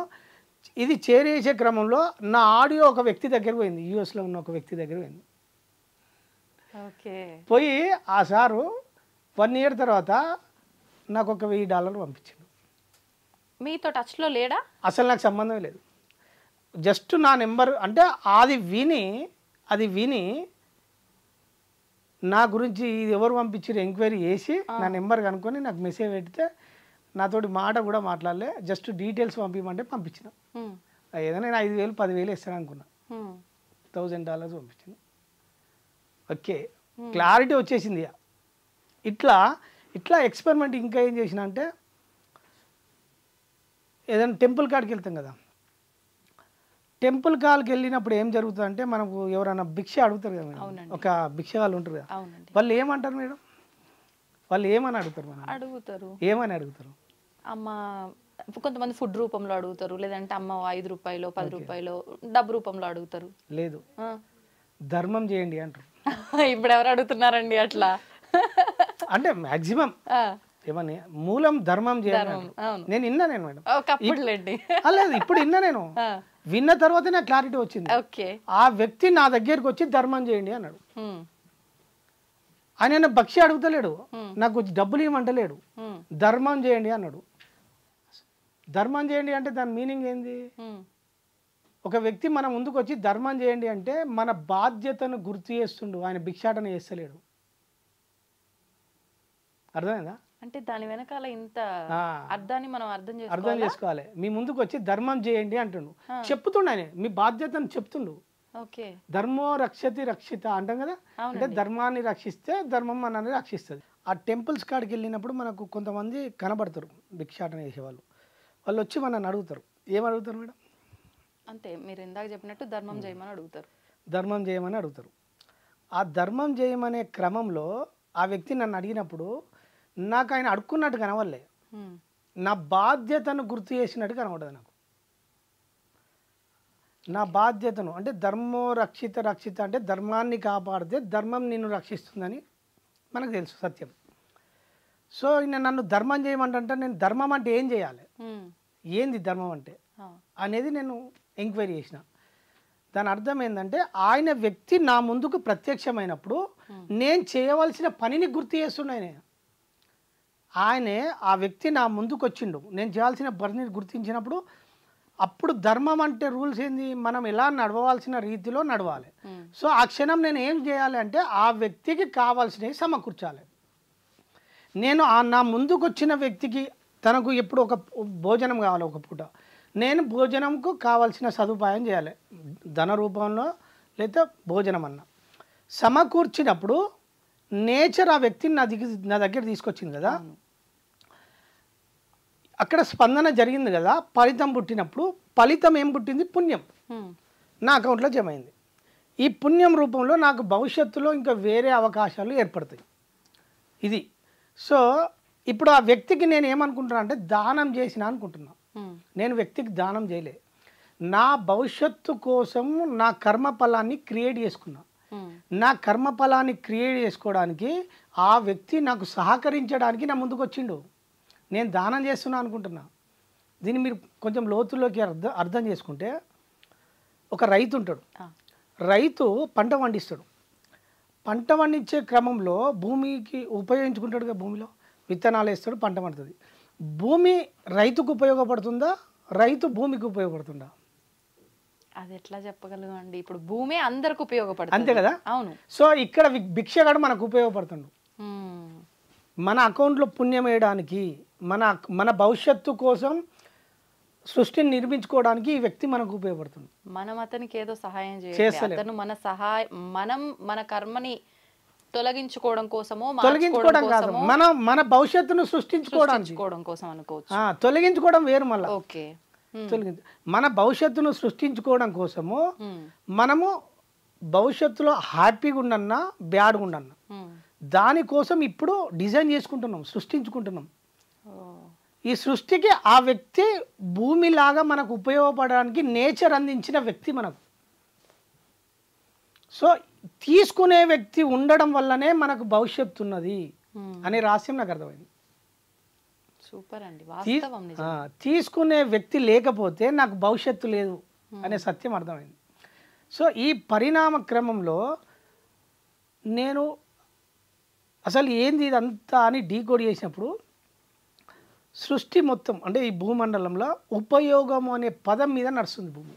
ఇది షేర్ చేసే క్రమంలో నా ఆడియో ఒక వ్యక్తి దగ్గర పోయింది, యూఎస్లో ఉన్న ఒక వ్యక్తి దగ్గర పోయింది. పోయి ఆ సారు 1 year తర్వాత నాకు ఒక $1000 పంపించిండు.
మీతో టచ్లో లేడా?
అసలు నాకు సంబంధం లేదు. జస్ట్ నా నెంబర్ అంటే అది విని నా గురించి ఇది ఎవరు పంపించారు ఎంక్వైరీ చేసి నా నెంబర్ కనుక్కొని నాకు మెసేజ్ పెడితే నాతోటి మాట కూడా మాట్లాడలే, జస్ట్ డీటెయిల్స్ పంపించమంటే పంపించిన. ఏదైనా నేను 5,000 10,000 ఇస్తాను అనుకున్నా, $1,000 పంపించిన. ఓకే, క్లారిటీ వచ్చేసింది. ఇట్లా ఎక్స్పెరిమెంట్ ఇంకా ఏం చేసిన అంటే ఏదైనా టెంపుల్ కాడికి వెళ్తాం కదా, టెంపుల్ కాడికి వెళ్ళినప్పుడు ఏం జరుగుతుందంటే మనకు ఎవరైనా భిక్ష అడుగుతారు కదా మేడం, ఒక భిక్ష వాళ్ళు ఉంటారు కదా, వాళ్ళు ఏమంటారు మేడం, వాళ్ళు ఏమని అడుగుతారు ఏమని అడుగుతారు?
అమ్మ కొంతమంది ఫుడ్ రూపంలో అడుగుతారు, లేదంటే అమ్మ 5 రూపాయలు 10 రూపాయలు డబ్బు రూపంలో అడుగుతారు.
లేదు, ధర్మం చేయండి అంటారు.
ఇప్పుడు ఎవరు అడుగుతున్నారండి అట్లా?
అంటే మాక్సిమం ఏమని మూలం ధర్మం చేయాలి. నేను విన్నా మేడం, లేదు ఇప్పుడు విన్నా నేను. విన్న తర్వాత నాకు క్లారిటీ వచ్చింది. ఆ వ్యక్తి నా దగ్గరికి వచ్చి ధర్మం చేయండి అన్నాడు. ఆయన భక్షి అడుగుతలేడు, నాకు డబ్బులు ఇవ్వమంటలేడు, ధర్మం చేయండి అన్నాడు. ధర్మం చేయండి అంటే దాని మీనింగ్ ఏంది? ఒక వ్యక్తి మన ముందుకు వచ్చి ధర్మం చేయండి అంటే మన బాధ్యతను గుర్తు చేస్తుండు, ఆయన భిక్షాటన చేస్తలేడు. అర్థమైందా?
అంటే దాని వెనకాల ఇంత అర్థాన్ని మనం
అర్థం చేసుకోవాలి. మీ ముందుకు వచ్చి ధర్మం చేయండి అంటుండు, చెప్తుండు ఆయన మీ బాధ్యతను చెప్తుండు. ధర్మో రక్షతి రక్షిత అంటాం కదా, అంటే ధర్మాన్ని రక్షిస్తే ధర్మం మనల్ని రక్షిస్తుంది. ఆ టెంపుల్స్ కాడికి వెళ్ళినప్పుడు మనకు కొంతమంది కనబడతారు భిక్షాటన చేసేవాళ్ళు. వాళ్ళు వచ్చి మనల్ని అడుగుతారు. ఏమడుగుతారు మేడం?
అంతే, మీరు ఇందాక చెప్పినట్టు ధర్మం చేయమని అడుగుతారు.
ధర్మం చేయమని అడుగుతారు. ఆ ధర్మం చేయమనే క్రమంలో ఆ వ్యక్తి నన్ను అడిగినప్పుడు నాకు ఆయన అడుక్కున్నట్టు కనవల్లే, నా బాధ్యతను గుర్తు చేసినట్టు కనబడదు నాకు. నా బాధ్యతను అంటే ధర్మో రక్షిత అంటే ధర్మాన్ని కాపాడితే ధర్మం నిన్ను రక్షిస్తుందని మనకు తెలుసు సత్యం. సో నన్ను ధర్మం చేయమంటే నేను ధర్మం అంటే ఏం చేయాలి, ఏంది ధర్మం అంటే అనేది నేను ఎంక్వైరీ చేసిన. దాని అర్థం ఏంటంటే ఆయన వ్యక్తి నా ముందుకు ప్రత్యక్షమైనప్పుడు నేను చేయవలసిన పనిని గుర్తు చేస్తున్నాయి. ఆయనే ఆ వ్యక్తి నా ముందుకు వచ్చిండు, నేను చేయాల్సిన పనిని గుర్తించినప్పుడు అప్పుడు ధర్మం అంటే రూల్స్ ఏంది, మనం ఎలా నడవాల్సిన రీతిలో నడవాలి. సో ఆ క్షణం నేను ఏం చేయాలి అంటే ఆ వ్యక్తికి కావాల్సినవి సమకూర్చాలి. నేను నా ముందుకు వచ్చిన వ్యక్తికి తనకు ఎప్పుడు ఒక భోజనం కావాలి, ఒక పూట నేను భోజనంకు కావాల్సిన సదుపాయం చేయాలి, ధన రూపంలో లేదా భోజనం అన్న సమకూర్చినప్పుడు నేచర్ ఆ వ్యక్తిని నా దగ్గర తీసుకొచ్చింది కదా, అక్కడ స్పందన జరిగింది కదా, ఫలితం పుట్టినప్పుడు ఫలితం ఏం పుట్టింది? పుణ్యం నా అకౌంట్లో జమ అయింది. ఈ పుణ్యం రూపంలో నాకు భవిష్యత్తులో ఇంకా వేరే అవకాశాలు ఏర్పడతాయి. ఇది. సో ఇప్పుడు ఆ వ్యక్తికి నేను ఏమనుకుంటున్నా అంటే దానం చేసిన అనుకుంటున్నా. నేను వ్యక్తికి దానం చేయలే, నా భవిష్యత్తు కోసం నా కర్మఫలాన్ని క్రియేట్ చేసుకున్నా. నా కర్మఫలాన్ని క్రియేట్ చేసుకోవడానికి ఆ వ్యక్తి నాకు సహకరించడానికి నా ముందుకు వచ్చిండు. నేను దానం చేస్తున్నా అనుకుంటున్నా. దీన్ని మీరు కొంచెం లోతుల్లోకి అర్థం చేసుకుంటే, ఒక రైతు ఉంటాడు. రైతు పంట పండిస్తాడు. పంట పండించే క్రమంలో భూమికి ఉపయోగించుకుంటాడుగా, భూమిలో విత్తనాలు వేస్తాడు, పంట పండుతుంది. భూమి రైతుకు ఉపయోగపడుతుందా, రైతు భూమికి ఉపయోగపడుతుందా?
అది ఎట్లా చెప్పగలం అండి? ఇప్పుడు భూమి అందరికి ఉపయోగపడుతుంది,
అంతే కదా?
అవును.
సో ఇక్కడ భిక్షగాడు మనకు ఉపయోగపడుతుండు. మన అకౌంట్లో పుణ్యం వేయడానికి, మన భవిష్యత్తు కోసం సృష్టిని నిర్మించుకోవడానికి ఈ వ్యక్తి మనకు ఉపయోగపడుతుంది.
మనం అతనికి ఏదో సహాయం చేయాలి, అతను మనం మన కర్మని తొలగించుకోవడం కోసమో
తొలగించుకోవడం కాదు, మన భవిష్యత్తును సృష్టించుకోవడానికి
కోసం అనుకోవచ్చు.
తొలగించుకోవడం వేరు. మళ్ళీ
ఓకే,
మన భవిష్యత్తును సృష్టించుకోవడం కోసము మనము భవిష్యత్తులో హ్యాపీగా ఉండన్నా బ్యాడ్గా ఉండన్నా దానికోసం ఇప్పుడు డిజైన్ చేసుకుంటున్నాం, సృష్టించుకుంటున్నాం. ఈ సృష్టికి ఆ వ్యక్తి భూమిలాగా మనకు ఉపయోగపడడానికి నేచర్ అందించిన వ్యక్తి మనకు. సో తీసుకునే వ్యక్తి ఉండడం వల్లనే మనకు భవిష్యత్తు ఉన్నది అనే రహస్యం నాకు అర్థమైంది.
సూపర్ అండి, వాస్తవం.
తీసుకునే వ్యక్తి లేకపోతే నాకు భవిష్యత్తు లేదు అనే సత్యం అర్థమైంది. సో ఈ పరిణామ క్రమంలో నేను అసలు ఏంది ఇదంతా అని డీకోడ్ చేసినప్పుడు సృష్టి మొత్తం అంటే ఈ భూమండలంలో ఉపయోగము అనే పదం మీద నడుస్తుంది భూమి.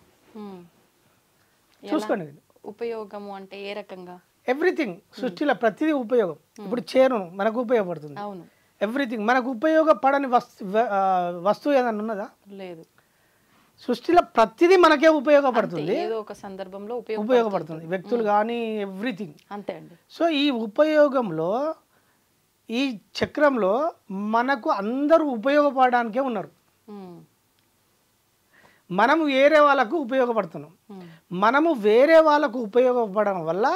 చూసుకోండి,
ఉపయోగము అంటే ఏ రకంగా?
ఎవ్రీథింగ్, సృష్టిలో ప్రతిదీ ఉపయోగం. ఇప్పుడు చేను మనకు ఉపయోగపడుతుంది,
అవును.
ఎవ్రీథింగ్ మనకు ఉపయోగపడని వస్తువు ఏదన్నా ఉన్నదా?
లేదు.
సృష్టిలో ప్రతిదీ మనకే ఉపయోగపడుతుంది,
ఏదో ఒక సందర్భంలో
ఉపయోగపడుతుంది, వ్యక్తులు కానీ ఎవ్రీథింగ్
అంతే అండి.
సో ఈ ఉపయోగంలో ఈ చక్రంలో మనకు అందరూ ఉపయోగపడడానికే ఉన్నారు. మనము వేరే వాళ్ళకు ఉపయోగపడుతున్నాం. మనము వేరే వాళ్ళకు ఉపయోగపడడం వల్ల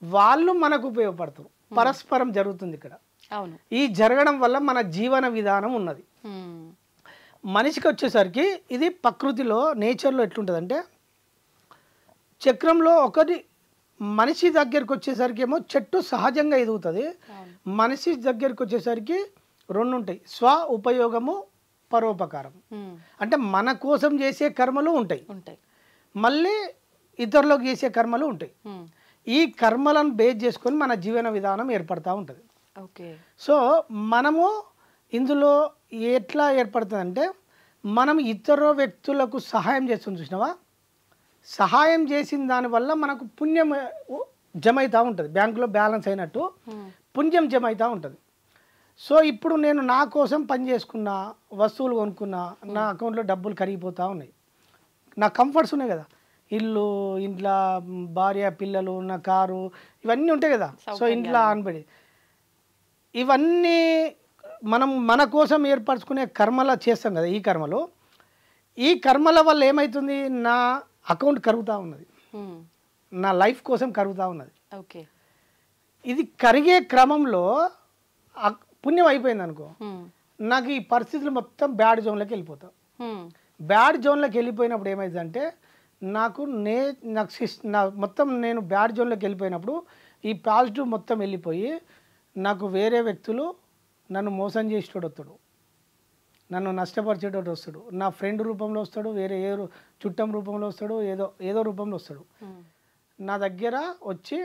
వాళ్ళు మనకు ఉపయోగపడతారు. పరస్పరం జరుగుతుంది ఇక్కడ.
అవును.
ఈ జరగడం వల్ల మన జీవన విధానం ఉన్నది. మనిషికి వచ్చేసరికి ఇది ప్రకృతిలో నేచర్లో ఎట్లుంటుందంటే, చక్రంలో ఒకటి మనిషి దగ్గరికి వచ్చేసరికి ఏమో చెట్టు సహజంగా ఎదుగుతుంది. మనిషి దగ్గరికి వచ్చేసరికి రెండు ఉంటాయి, స్వ ఉపయోగము, పరోపకారం. అంటే మన కోసం చేసే కర్మలు ఉంటాయి, మళ్ళీ ఇతరులకు చేసే కర్మలు ఉంటాయి. ఈ కర్మలను బేస్ చేసుకొని మన జీవన విధానం ఏర్పడతా ఉంటుంది. సో మనము ఇందులో ఎట్లా ఏర్పడుతుందంటే, మనం ఇతర వ్యక్తులకు సహాయం చేస్తుంది చూసినావా, సహాయం చేసిన దానివల్ల మనకు పుణ్యం జమ అవుతూ ఉంటుంది. బ్యాంకులో బ్యాలెన్స్ అయినట్టు పుణ్యం జమ అవుతూ ఉంటుంది. సో ఇప్పుడు నేను నా కోసం పని చేసుకున్నా, వస్తువులు కొనుక్కున్నా, నా అకౌంట్లో డబ్బులు కరిగిపోతూ ఉన్నాయి. నా కంఫర్ట్స్ ఉన్నాయి కదా, ఇల్లు, ఇంట్లో భార్య, పిల్లలు, నా కారు, ఇవన్నీ ఉంటాయి కదా. సో ఇంట్లో అనబడి ఇవన్నీ మనం మన కోసం ఏర్పరచుకునే కర్మల చేస్తాం కదా. ఈ కర్మల వల్ల ఏమవుతుంది, నా అకౌంట్ కరుగుతూ ఉన్నది, నా లైఫ్ కోసం కరుగుతూ ఉన్నది. ఇది కరిగే క్రమంలో పుణ్యం అయిపోయింది అనుకో, నాకు ఈ పరిస్థితులు మొత్తం బ్యాడ్ జోన్లోకి వెళ్ళిపోతాం. బ్యాడ్ జోన్లోకి వెళ్ళిపోయినప్పుడు ఏమైందంటే, నాకు మొత్తం నేను బ్యాడ్ జోన్లోకి వెళ్ళిపోయినప్పుడు ఈ పాజిటివ్ మొత్తం వెళ్ళిపోయి నాకు వేరే వ్యక్తులు నన్ను మోసం చేసేటోడు వస్తాడు, నన్ను నష్టపరిచేటోడు వస్తాడు, నా ఫ్రెండ్ రూపంలో వస్తాడు, వేరే చుట్టం రూపంలో వస్తాడు, ఏదో రూపంలో వస్తాడు. నా దగ్గర వచ్చి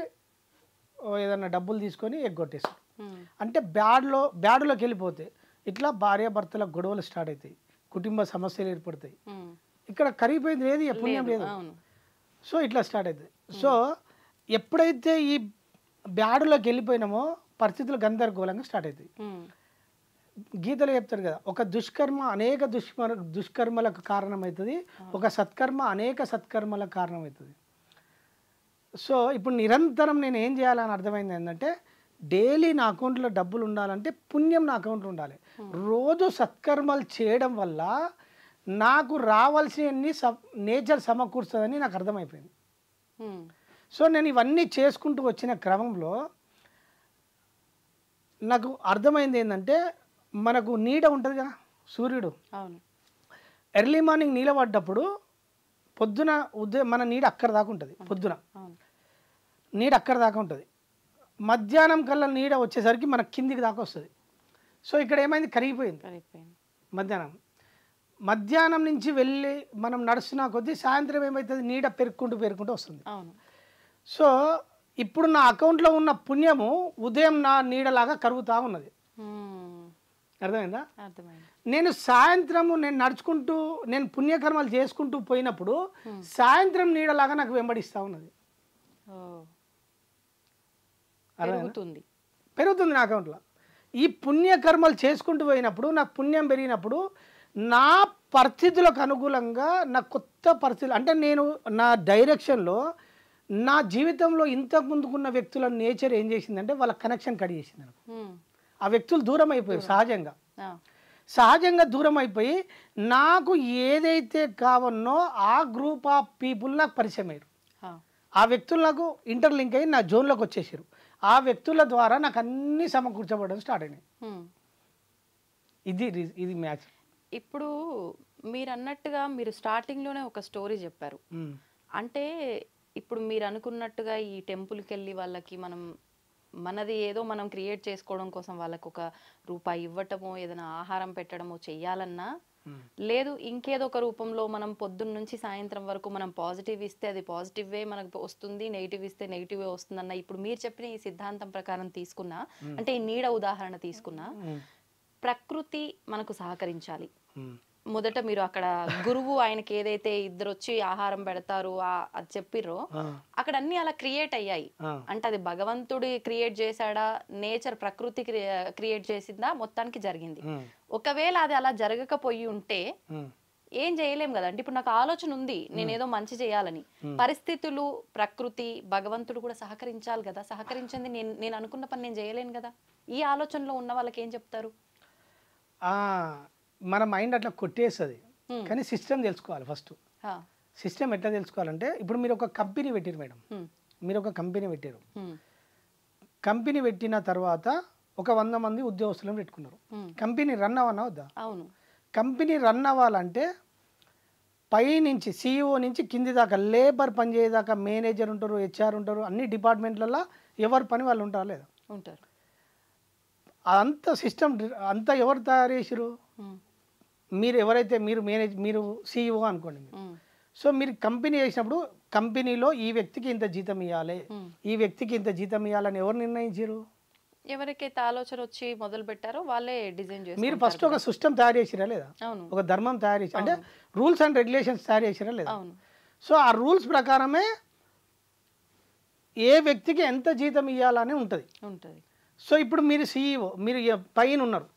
ఏదన్నా డబ్బులు తీసుకొని ఎగ్గొట్టేస్తాడు. అంటే బ్యాడ్లోకి వెళ్ళిపోతే ఇట్లా భార్యాభర్తల గొడవలు స్టార్ట్ అవుతాయి, కుటుంబ సమస్యలు ఏర్పడతాయి. ఇక్కడ కరిగిపోయింది లేదు, పుణ్యం లేదు. సో ఇట్లా స్టార్ట్ అవుతుంది. సో ఎప్పుడైతే ఈ బ్యాడ్లోకి వెళ్ళిపోయినామో పరిస్థితులు గందరగోళంగా స్టార్ట్ అవుతాయి. గీతలో చెప్తారు కదా, ఒక దుష్కర్మ అనేక దుష్కర్మలకు కారణమవుతుంది, ఒక సత్కర్మ అనేక సత్కర్మలకు కారణమవుతుంది. సో ఇప్పుడు నిరంతరం నేను ఏం చేయాలని అర్థమైంది ఏంటంటే, డైలీ నా అకౌంట్లో డబ్బులు ఉండాలంటే పుణ్యం నా అకౌంట్లో ఉండాలి. రోజు సత్కర్మలు చేయడం వల్ల నాకు రావాల్సినవన్నీ నేచర్ సమకూర్చుతుందని నాకు అర్థమైపోయింది. సో నేను ఇవన్నీ చేసుకుంటూ వచ్చిన క్రమంలో నాకు అర్థమైంది ఏంటంటే, మనకు నీడ ఉంటుంది కదా, సూర్యుడు, ఎర్లీ మార్నింగ్ నీళ్ళ పడ్డప్పుడు పొద్దున ఉదయం మన నీడ అక్కడ దాకా ఉంటుంది, పొద్దున నీడ అక్కడ దాకా ఉంటుంది. మధ్యాహ్నం కల్లా నీడ వచ్చేసరికి మన కిందికి దాకా వస్తుంది. సో ఇక్కడ ఏమైంది, కరిగిపోయింది మధ్యాహ్నం నుంచి వెళ్ళి మనం నడుస్తున్నా కొద్దీ సాయంత్రం ఏమవుతుంది, నీడ పెరుక్కుంటూ వస్తుంది. సో ఇప్పుడు నా అకౌంట్లో ఉన్న పుణ్యము ఉదయం నా నీడలాగా కరుగుతూ ఉన్నది. అర్థమైందా? నేను సాయంత్రము నేను నడుచుకుంటూ నేను పుణ్యకర్మలు చేసుకుంటూ పోయినప్పుడు సాయంత్రం నీడలాగా నాకు వెంబడిస్తూ ఉన్నది. పెరుగుతుంది నా అకౌంట్లో. ఈ పుణ్యకర్మలు చేసుకుంటూ పోయినప్పుడు నాకు పుణ్యం పెరిగినప్పుడు నా పరిస్థితులకు అనుకూలంగా నా కొత్త పరిస్థితులు అంటే నేను నా డైరెక్షన్లో నా జీవితంలో ఇంతకు ముందుకున్న వ్యక్తుల నేచర్ ఏం చేసిందంటే వాళ్ళ కనెక్షన్ కట్ చేసింది. ఆ వ్యక్తులు దూరం అయిపోయారు, సహజంగా దూరం అయిపోయి నాకు ఏదైతే కావన్నో ఆ గ్రూప్ ఆఫ్ పీపుల్ నాకు పరిచయం అయ్యారు. ఆ వ్యక్తులు నాకు ఇంటర్లింక్ అయ్యి నా జోన్లోకి వచ్చేసారు. ఆ వ్యక్తుల ద్వారా నాకు అన్ని సమకూర్చబడడం స్టార్ట్ అయినాయి. ఇది మ్యాచ్.
ఇప్పుడు మీరు అన్నట్టుగా మీరు స్టార్టింగ్లోనే ఒక స్టోరీ చెప్పారు. అంటే ఇప్పుడు మీరు అనుకున్నట్టుగా ఈ టెంపుల్కి వెళ్ళి వాళ్ళకి మనది ఏదో మనం క్రియేట్ చేసుకోవడం కోసం వాళ్ళకు ఒక రూపాయి ఇవ్వటమో ఏదైనా ఆహారం పెట్టడమో చెయ్యాలన్నా లేదు ఇంకేదో ఒక రూపంలో మనం పొద్దున్న నుంచి సాయంత్రం వరకు మనం పాజిటివ్ ఇస్తే అది పాజిటివే మనకు వస్తుంది, నెగిటివ్ ఇస్తే నెగిటివే వస్తుందన్న ఇప్పుడు మీరు చెప్పిన ఈ సిద్ధాంతం ప్రకారం తీసుకున్నా అంటే ఈ నీడ ఉదాహరణ తీసుకున్నా ప్రకృతి మనకు సహకరించాలి. మొదట మీరు అక్కడ గురువు ఆయనకి ఏదైతే ఇద్దరు వచ్చి ఆహారం పెడతారు అది చెప్పిర్రో అక్కడ అన్ని అలా క్రియేట్ అయ్యాయి. అంటే అది భగవంతుడి క్రియేట్ చేశాడా, నేచర్ ప్రకృతి క్రియేట్ చేసిందా, మొత్తానికి జరిగింది. ఒకవేళ అది అలా జరగకపోయి ఉంటే ఏం చేయలేం కదా. అంటే ఇప్పుడు నాకు ఆలోచన ఉంది నేనేదో మంచి చేయాలని, పరిస్థితులు ప్రకృతి భగవంతుడు కూడా సహకరించాలి కదా. సహకరించింది నేను అనుకున్న పని నేను చేయలేను కదా. ఈ ఆలోచనలో ఉన్న వాళ్ళకి ఏం చెప్తారు?
మన మైండ్ అట్లా కొట్టేస్తుంది, కానీ సిస్టమ్ తెలుసుకోవాలి. ఫస్ట్ సిస్టమ్ ఎట్లా తెలుసుకోవాలంటే ఇప్పుడు మీరు ఒక కంపెనీ పెట్టారు మేడం, మీరు ఒక కంపెనీ పెట్టారు. కంపెనీ పెట్టిన తర్వాత ఒక 100 మంది ఉద్యోగస్తులను పెట్టుకున్నారు. కంపెనీ రన్ అవ్వనా వద్దా?
అవును.
కంపెనీ రన్ అవ్వాలంటే పై నుంచి CEO నుంచి కింది దాకా లేబర్ పనిచేయదాకా మేనేజర్ ఉంటారు, HR ఉంటారు, అన్ని డిపార్ట్మెంట్లలో ఎవరి పని వాళ్ళు ఉంటారా లేదా?
ఉంటారు.
అంత సిస్టమ్ అంతా ఎవరు తయారు చేసారు? మీరు ఎవరైతే మీరు CEO అనుకోండి. సో మీరు కంపెనీ చేసినప్పుడు కంపెనీలో ఈ వ్యక్తికి ఇంత జీతం ఇవ్వాలి, ఈ వ్యక్తికి ఇంత జీతం ఇవ్వాలని ఎవరు నిర్ణయించారు?
ఎవరికైతే ఆలోచన వచ్చి మొదలు పెట్టారో వాళ్ళే డిజైన్ చేస్తారు.
మీరు ఫస్ట్ ఒక సిస్టమ్ తయారు చేసిరా లేదా? ఒక ధర్మం తయారు చేసి అంటే రూల్స్ అండ్ రెగ్యులేషన్స్ తయారు చేసిరా లేదా? సో ఆ రూల్స్ ప్రకారమే ఏ వ్యక్తికి ఎంత జీతం ఇవ్వాలని ఉంటుంది. సో ఇప్పుడు మీరు CEO, మీరు పైన ఉన్నారు,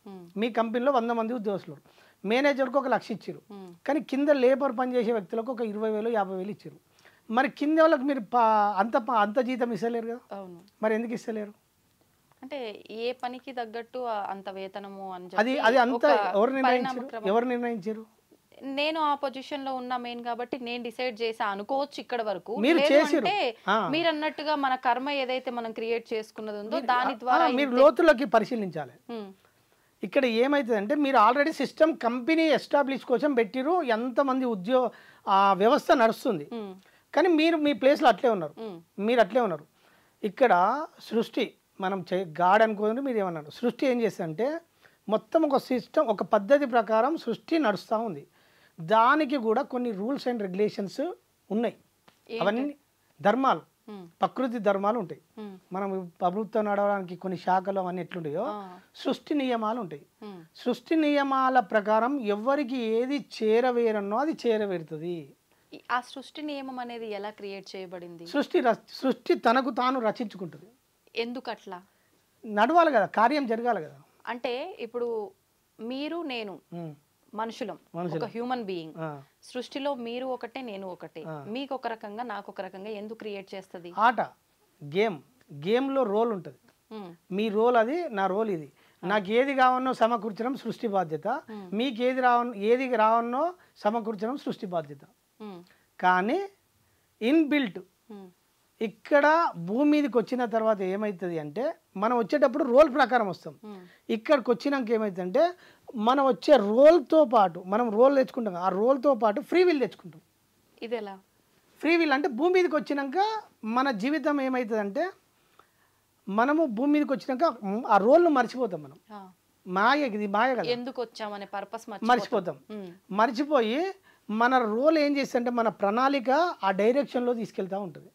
మీ కంపెనీలో 100 మంది ఉద్యోగస్తులు, మేనేజర్కి 1 లక్ష ఇచ్చారు, కానీ కింద లేబర్ పనిచేసే వ్యక్తులకు ఒక 20,000 50,000 ఇచ్చారు. మరి కింద వాళ్ళకి మీరు అంత జీతం ఇస్తలేరు కదా. మరి ఎందుకు ఇస్తలేరు?
అంటే ఏ పనికి తగ్గట్టు అంత వేతనము అని
అది అంత ఎవరు నిర్ణయించారు?
నేను ఆ పొజిషన్ లో ఉన్నా మెయిన్ కాబట్టి నేను డిసైడ్ చేసా అనుకోవచ్చు ఇక్కడ వరకు.
అంటే
మీరు అన్నట్టుగా మన కర్మ ఏదైతే మనం క్రియేట్ చేసుకున్నది ఉందో దాని ద్వారా
మీరు లోతులోకి పరిశీలించాలి. ఇక్కడ ఏమైతుందంటే మీరు ఆల్రెడీ సిస్టమ్ కంపెనీ ఎస్టాబ్లిష్ కోసం పెట్టిరు, ఎంతమంది వ్యవస్థ నడుస్తుంది, కానీ మీరు మీ ప్లేస్లో అట్లే ఉన్నారు, మీరు అట్లే ఉన్నారు. ఇక్కడ సృష్టి మనం గాడ్ అనుకోండి, మీరు ఏమన్నారు, సృష్టి ఏం చేస్తుందంటే మొత్తం ఒక సిస్టమ్ ఒక పద్ధతి ప్రకారం సృష్టి నడుస్తూ ఉంది. దానికి కూడా కొన్ని రూల్స్ అండ్ రెగ్యులేషన్స్ ఉన్నాయి. అవన్నీ ధర్మాలు, ప్రకృతి ధర్మాలు ఉంటాయి. మనం ప్రభుత్వం నడవడానికి కొన్ని శాఖలు అవన్నీ ఎట్లుంటాయో సృష్టి నియమాలు ఉంటాయి. సృష్టి నియమాల ప్రకారం ఎవరికి ఏది చేరవేరన్నో అది చేరవేరుతుంది.
ఆ సృష్టి నియమం అనేది ఎలా క్రియేట్ చేయబడింది?
సృష్టి తనకు తాను రచించుకుంటుంది.
ఎందుకు అట్లా?
నడవాలి కదా, కార్యం జరగాలి కదా.
అంటే ఇప్పుడు మీరు నేను మనుషులం, ఒక హ్యూమన్ బీయింగ్. సృష్టిలో మీరు ఒకటే నేను ఒకటే, మీకు ఒక రకంగా నాకు ఒక రకంగా ఎందుకు క్రియేట్ చేస్తుంది?
ఆట, గేమ్లో రోల్ ఉంటుంది. మీ రోల్ అది, నా రోల్ ఇది. నాకు ఏది కావన్నో సమకూర్చడం సృష్టి బాధ్యత, మీకు ఏది రావన్నో సమకూర్చడం సృష్టి బాధ్యత. కానీ ఇన్బిల్ట్ ఇక్కడ భూమి మీదకి వచ్చిన తర్వాత ఏమవుతుంది అంటే మనం వచ్చేటప్పుడు రోల్ ప్రకారం వస్తాం. ఇక్కడికి వచ్చినాక ఏమవుతుందంటే మనం వచ్చే రోల్తో పాటు మనం రోల్ తెచ్చుకుంటాం, ఆ రోల్తో పాటు ఫ్రీ విల్ తెచ్చుకుంటాం.
ఇది ఎలా?
ఫ్రీ విల్ అంటే భూమి మీదకి వచ్చినాక మన జీవితం ఏమవుతుందంటే, మనము భూమి మీదకి వచ్చినాక ఆ రోల్ను మర్చిపోతాం. మనం మాయ, ఇది మాయ కదా,
ఎందుకు వచ్చామనే పర్పస్
మర్చిపోతాం. మర్చిపోయి మన రోల్ ఏం చేస్తుంటే మన ప్రణాళిక ఆ డైరెక్షన్లో తీసుకెళ్తూ ఉంటుంది,